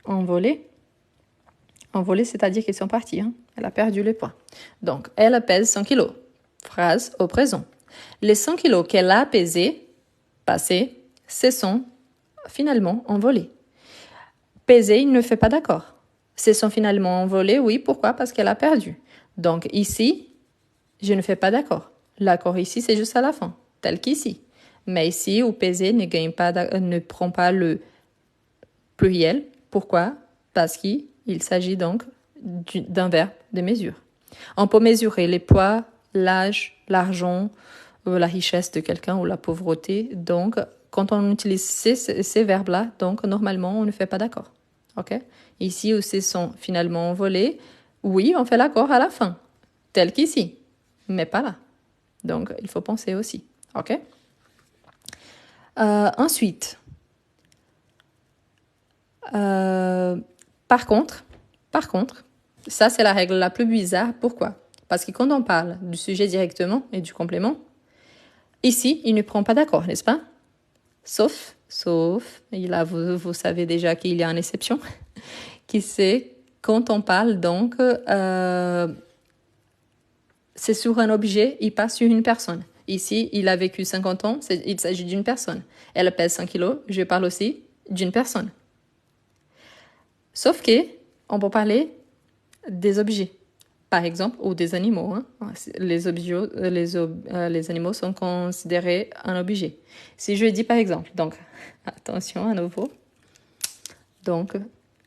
envolé. Envolé, c'est-à-dire qu'ils sont partis. Hein. Elle a perdu le poids. Donc, elle pèse 100 kilos. Phrase au présent. Les 100 kilos qu'elle a pesés, passés, se sont finalement envolés. Peser, il ne fait pas d'accord. Se sont finalement envolés, oui. Pourquoi? Parce qu'elle a perdu. Donc, ici, je ne fais pas d'accord. L'accord ici, c'est juste à la fin, tel qu'ici. Mais ici, où peser ne prend pas le pluriel. Pourquoi? Parce qu'il s'agit donc d'un verbe de mesure. On peut mesurer les poids, l'âge, l'argent, la richesse de quelqu'un ou la pauvreté. Donc, quand on utilise ces verbes-là, donc normalement, on ne fait pas d'accord. Ok? Ici, où ces sont finalement envolés, oui, on fait l'accord à la fin, tel qu'ici, mais pas là. Donc, il faut penser aussi. Ok? Ensuite, par contre, ça c'est la règle la plus bizarre. Pourquoi? Parce que quand on parle du sujet directement et du complément, ici, il ne prend pas d'accord, n'est-ce pas? Sauf, et là vous savez déjà qu'il y a une exception, qui c'est quand on parle donc, c'est sur un objet, il passe sur une personne. Ici, il a vécu 50 ans, il s'agit d'une personne. Elle pèse 100 kilos, je parle aussi d'une personne. Sauf que on peut parler des objets, par exemple, ou des animaux. Hein. Les animaux sont considérés un objet. Si je dis par exemple, donc attention à nouveau, donc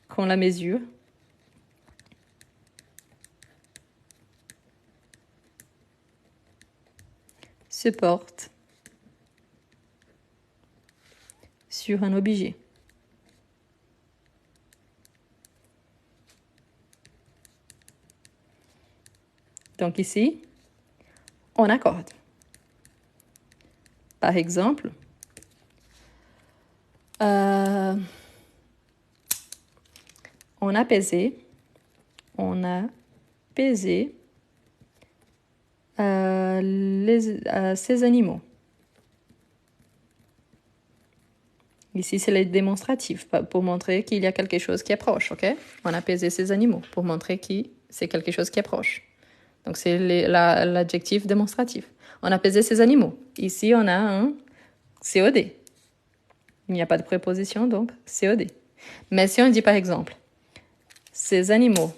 quand la mesure se porte sur un objet. Donc ici, on accorde. Par exemple, on a pesé ces animaux. Ici, c'est les démonstratifs pour montrer qu'il y a quelque chose qui est proche, ok? On a pesé ces animaux pour montrer que c'est quelque chose qui est proche. Donc, c'est l'adjectif démonstratif. On a pesé ces animaux. Ici, on a un COD. Il n'y a pas de préposition, donc COD. Mais si on dit, par exemple, ces animaux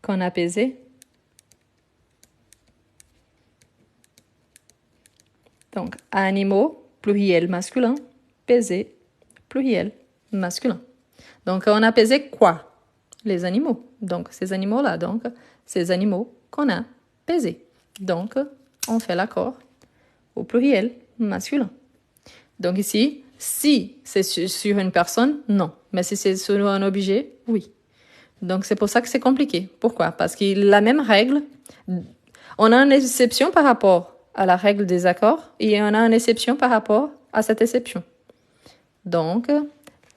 qu'on a pesés, donc animaux, pluriel masculin, pesé, pluriel masculin. Donc, on a pesé quoi? Les animaux. Donc, ces animaux-là. Donc, ces animaux qu'on a pesés. Donc, on fait l'accord au pluriel masculin. Donc, ici, Si c'est sur une personne, non. Mais si c'est sur un objet, oui. Donc, c'est pour ça que c'est compliqué. Pourquoi? Parce que la même règle, on a une exception par rapport à la règle des accords et on a une exception par rapport à cette exception. Donc,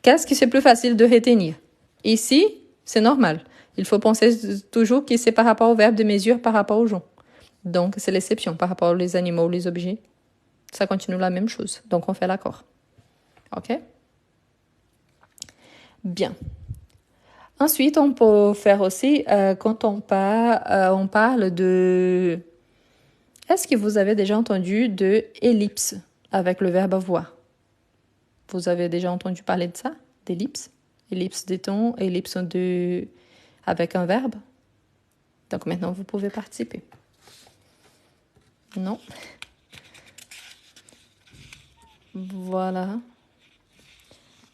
qu'est-ce qui c'est plus facile de retenir? Ici, c'est normal. Il faut penser toujours que c'est par rapport au verbe de mesure, par rapport aux gens. Donc, c'est l'exception par rapport aux animaux ou les objets. Ça continue la même chose. Donc, on fait l'accord. OK? Bien. Ensuite, on peut faire aussi, quand on parle de... Est-ce que vous avez déjà entendu de ellipse avec le verbe avoir? Vous avez déjà entendu parler de ça? D'ellipse? Ellipse de ton, ellipse de... avec un verbe? Donc maintenant, vous pouvez participer. Non? Voilà.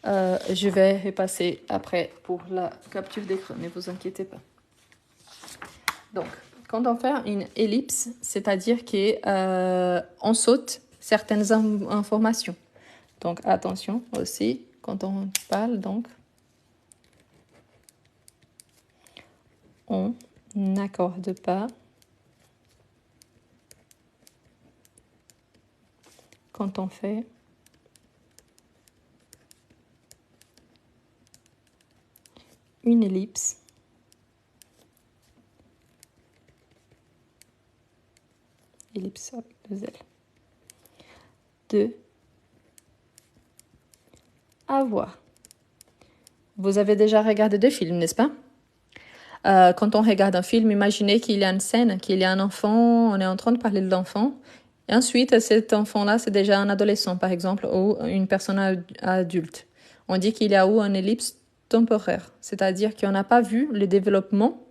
Je vais repasser après pour la capture d'écran, ne vous inquiétez pas. Donc, quand on fait une ellipse, c'est-à-dire qu'on saute certaines informations. Donc, attention aussi, quand on parle, donc, on n'accorde pas quand on fait une ellipse avec deux L, de avoir. Vous avez déjà regardé deux films, n'est-ce pas? Quand on regarde un film, imaginez qu'il y a une scène, qu'il y a un enfant, on est en train de parler de l'enfant. Et ensuite, cet enfant-là, c'est déjà un adolescent, par exemple, ou une personne adulte. On dit qu'il y a eu une ellipse temporaire, c'est-à-dire qu'on n'a pas vu le développement,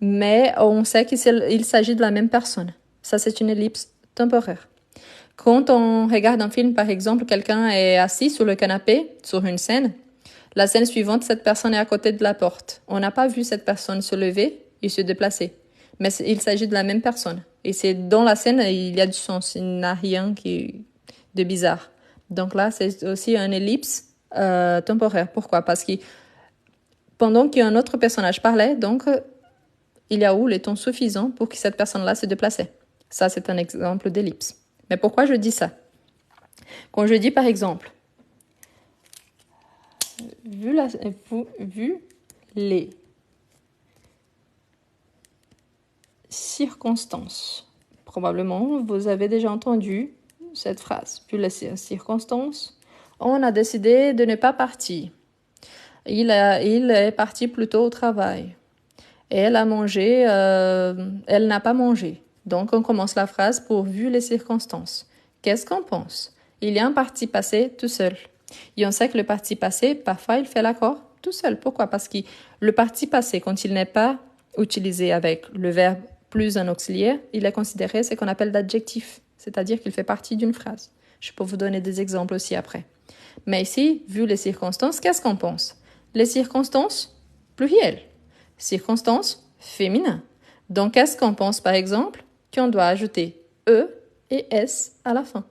mais on sait qu'il s'agit de la même personne. Ça, c'est une ellipse temporaire. Quand on regarde un film, par exemple, quelqu'un est assis sur le canapé, sur une scène. La scène suivante, cette personne est à côté de la porte. On n'a pas vu cette personne se lever et se déplacer. Mais il s'agit de la même personne. Et c'est dans la scène, il y a du sens. Il n'y a rien de bizarre. Donc là, c'est aussi une ellipse temporaire. Pourquoi? Parce que pendant qu'un autre personnage parlait, donc, il y a eu le temps suffisant pour que cette personne-là se déplaçait. Ça, c'est un exemple d'ellipse. Mais pourquoi je dis ça? Quand je dis, par exemple, vu les circonstances, probablement vous avez déjà entendu cette phrase. Vu les circonstances, on a décidé de ne pas partir. Il est parti plus tôt au travail. Elle a mangé, elle n'a pas mangé. Donc, on commence la phrase pour vu les circonstances. Qu'est-ce qu'on pense? Il y a un participe passé tout seul. Et on sait que le participe passé, parfois, il fait l'accord tout seul. Pourquoi? Parce que le participe passé, quand il n'est pas utilisé avec le verbe plus un auxiliaire, il est considéré ce qu'on appelle d'adjectif, c'est-à-dire qu'il fait partie d'une phrase. Je peux vous donner des exemples aussi après. Mais ici, vu les circonstances, qu'est-ce qu'on pense? Les circonstances plurielles. Circonstances féminin. Donc, qu'est-ce qu'on pense, par exemple, qu'on doit ajouter E et S à la fin?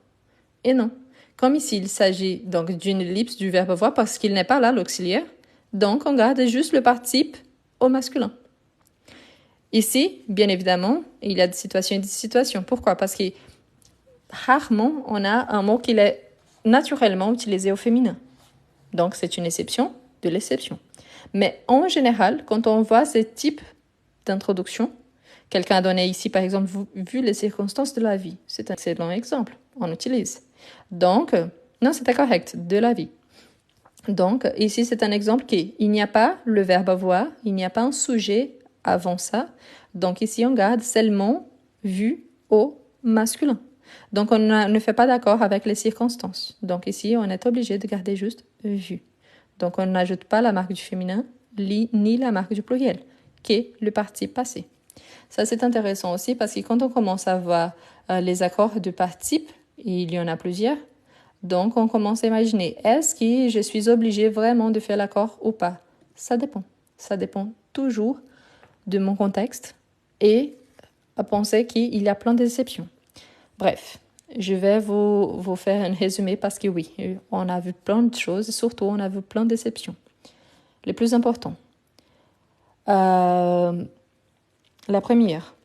Et non. Comme ici, il s'agit donc d'une ellipse du verbe avoir parce qu'il n'est pas là, l'auxiliaire. Donc, on garde juste le participe au masculin. Ici, bien évidemment, il y a des situations et des situations. Pourquoi? Parce que rarement, on a un mot qui est naturellement utilisé au féminin. Donc, c'est une exception de l'exception. Mais en général, quand on voit ce type d'introduction, quelqu'un a donné ici, par exemple, vu les circonstances de la vie. C'est un excellent exemple. On utilise. Donc, non, c'était correct, de la vie. Donc, ici, c'est un exemple qui, il n'y a pas le verbe avoir, il n'y a pas un sujet avant ça. Donc, ici, on garde seulement vu au masculin. Donc, on ne fait pas d'accord avec les circonstances. Donc, ici, on est obligé de garder juste vu. Donc, on n'ajoute pas la marque du féminin ni la marque du pluriel, qui est le participe passé. Ça, c'est intéressant aussi parce que quand on commence à voir les accords de participe, il y en a plusieurs, donc on commence à imaginer, est-ce que je suis obligée vraiment de faire l'accord ou pas? Ça dépend. Ça dépend toujours de mon contexte et à penser qu'il y a plein d'exceptions. Bref, Je vais vous faire un résumé parce que oui, on a vu plein de choses et surtout on a vu plein de déceptions. Les plus importants. La première,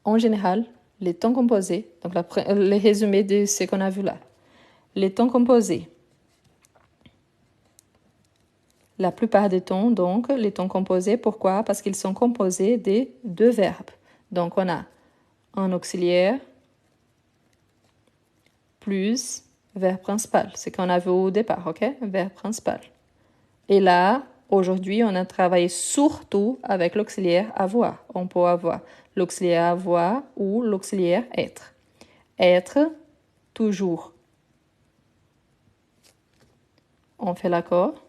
en général, les temps composés, donc les résumés de ce qu'on a vu là. Les temps composés. La plupart des temps, donc, les temps composés, pourquoi? Parce qu'ils sont composés de deux verbes. Donc, on a un auxiliaire plus verbe principal. C'est ce qu'on a vu au départ, ok? Verbe principal. Et là, aujourd'hui, on a travaillé surtout avec l'auxiliaire avoir. On peut avoir l'auxiliaire avoir ou l'auxiliaire être. Être, toujours. On fait l'accord.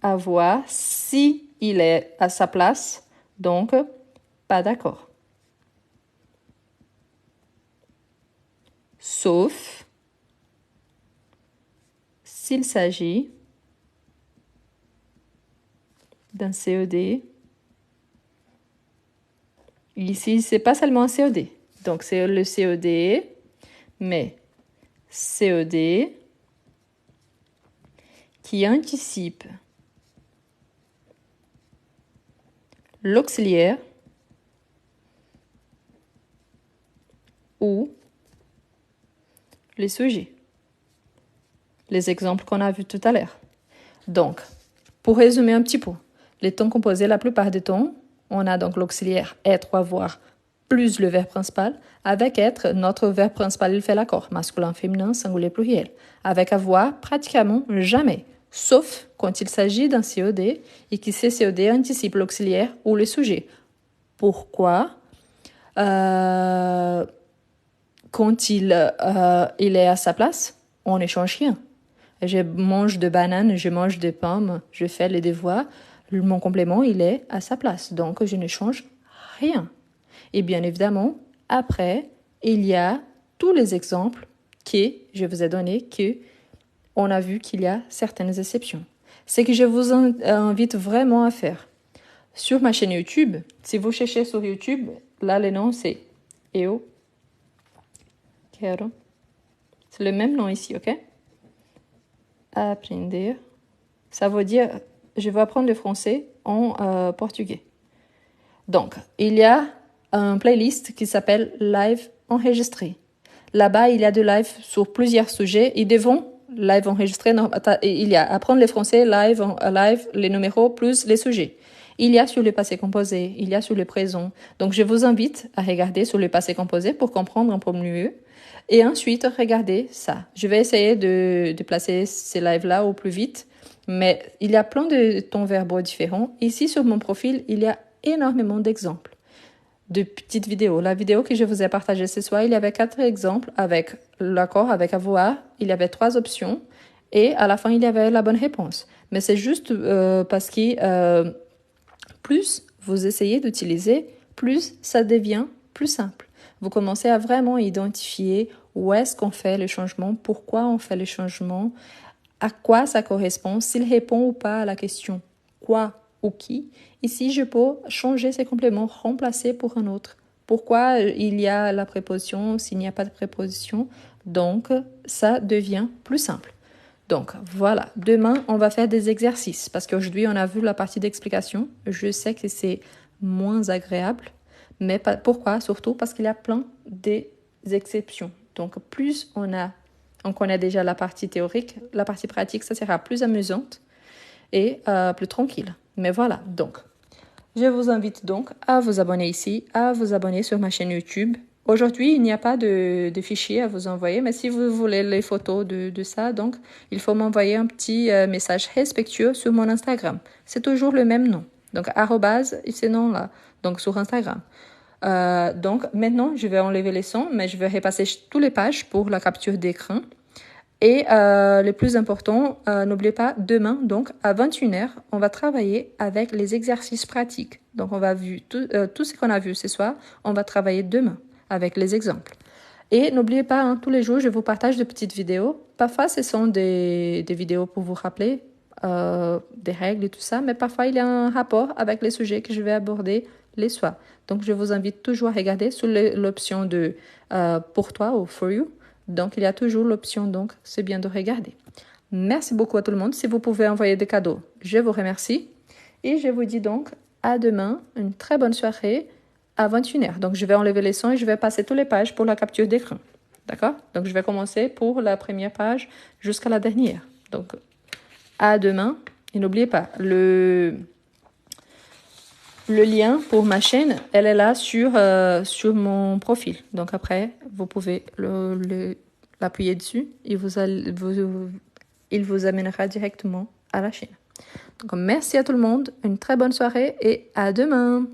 Avoir, si il est à sa place, donc pas d'accord. Sauf s'il s'agit d'un CED. Ici, c'est pas seulement un CED. Donc, c'est le CED, mais CED qui anticipe l'auxiliaire ou les sujets. Les exemples qu'on a vus tout à l'heure. Donc, pour résumer un petit peu, les temps composés, la plupart des temps, on a donc l'auxiliaire être ou avoir plus le verbe principal. Avec être, notre verbe principal, il fait l'accord, masculin, féminin, singulier, pluriel. Avec avoir, pratiquement jamais, sauf quand il s'agit d'un CED et que ce CED anticipe l'auxiliaire ou le sujet. Pourquoi? Quand il est à sa place, on n'échange rien. Je mange de bananes, je mange de pommes, je fais les devoirs. Mon complément, il est à sa place. Donc, je ne change rien. Et bien évidemment, après, il y a tous les exemples que je vous ai donnés, que on a vu qu'il y a certaines exceptions. C'est que je vous invite vraiment à faire. Sur ma chaîne YouTube, si vous cherchez sur YouTube, là, le nom, c'est Eu Quero. C'est le même nom ici, ok? Aprender. Ça veut dire, je vais apprendre le français en portugais. Donc, il y a un playlist qui s'appelle Live enregistré. Là-bas, il y a des lives sur plusieurs sujets. Ils devront live enregistré. Il y a apprendre le français, live, les numéros plus les sujets. Il y a sur le passé composé, il y a sur le présent. Donc, je vous invite à regarder sur le passé composé pour comprendre un peu mieux. Et ensuite, regardez ça. Je vais essayer de placer ces lives-là au plus vite. Mais il y a plein de tons verbaux différents. Ici, sur mon profil, il y a énormément d'exemples, de petites vidéos. La vidéo que je vous ai partagée ce soir, il y avait 4 exemples avec l'accord, avec avoir. Il y avait 3 options. Et à la fin, il y avait la bonne réponse. Mais c'est juste parce que plus vous essayez d'utiliser, plus ça devient plus simple. Vous commencez à vraiment identifier où est-ce qu'on fait le changement, pourquoi on fait le changement, à quoi ça correspond, s'il répond ou pas à la question quoi ou qui. Ici, je peux changer ces compléments, remplacer pour un autre. Pourquoi il y a la préposition s'il n'y a pas de préposition? Donc, ça devient plus simple. Donc, voilà. Demain, on va faire des exercices parce qu'aujourd'hui, on a vu la partie d'explication. Je sais que c'est moins agréable, mais pourquoi? Surtout parce qu'il y a plein d'exceptions. Donc, plus on connaît déjà la partie théorique, la partie pratique, ça sera plus amusante et plus tranquille. Mais voilà, donc, je vous invite donc à vous abonner ici, à vous abonner sur ma chaîne YouTube. Aujourd'hui, il n'y a pas de fichier à vous envoyer, mais si vous voulez les photos de ça, donc, il faut m'envoyer un petit message respectueux sur mon Instagram. C'est toujours le même nom. Donc, arrobase, ce nom-là, donc sur Instagram. Donc, maintenant, je vais enlever les sons, mais je vais repasser toutes les pages pour la capture d'écran. Et le plus important, n'oubliez pas, demain, donc à 21h, on va travailler avec les exercices pratiques. Donc, on va voir tout ce qu'on a vu ce soir, on va travailler demain avec les exemples. Et n'oubliez pas, hein, tous les jours, je vous partage de petites vidéos. Parfois, ce sont des vidéos pour vous rappeler des règles et tout ça, mais parfois, il y a un rapport avec les sujets que je vais aborder les soirs. Donc, je vous invite toujours à regarder sur l'option de pour toi ou for you. Donc, il y a toujours l'option, donc c'est bien de regarder. Merci beaucoup à tout le monde. Si vous pouvez envoyer des cadeaux, je vous remercie. Et je vous dis donc à demain, une très bonne soirée à 21h. Donc, je vais enlever les sons et je vais passer toutes les pages pour la capture d'écran. D'accord? Donc, je vais commencer pour la première page jusqu'à la dernière. Donc, à demain. Et n'oubliez pas, le lien pour ma chaîne, elle est là sur mon profil. Donc, après, vous pouvez l'appuyer dessus et il vous amènera directement à la chaîne. Donc, merci à tout le monde, une très bonne soirée et à demain.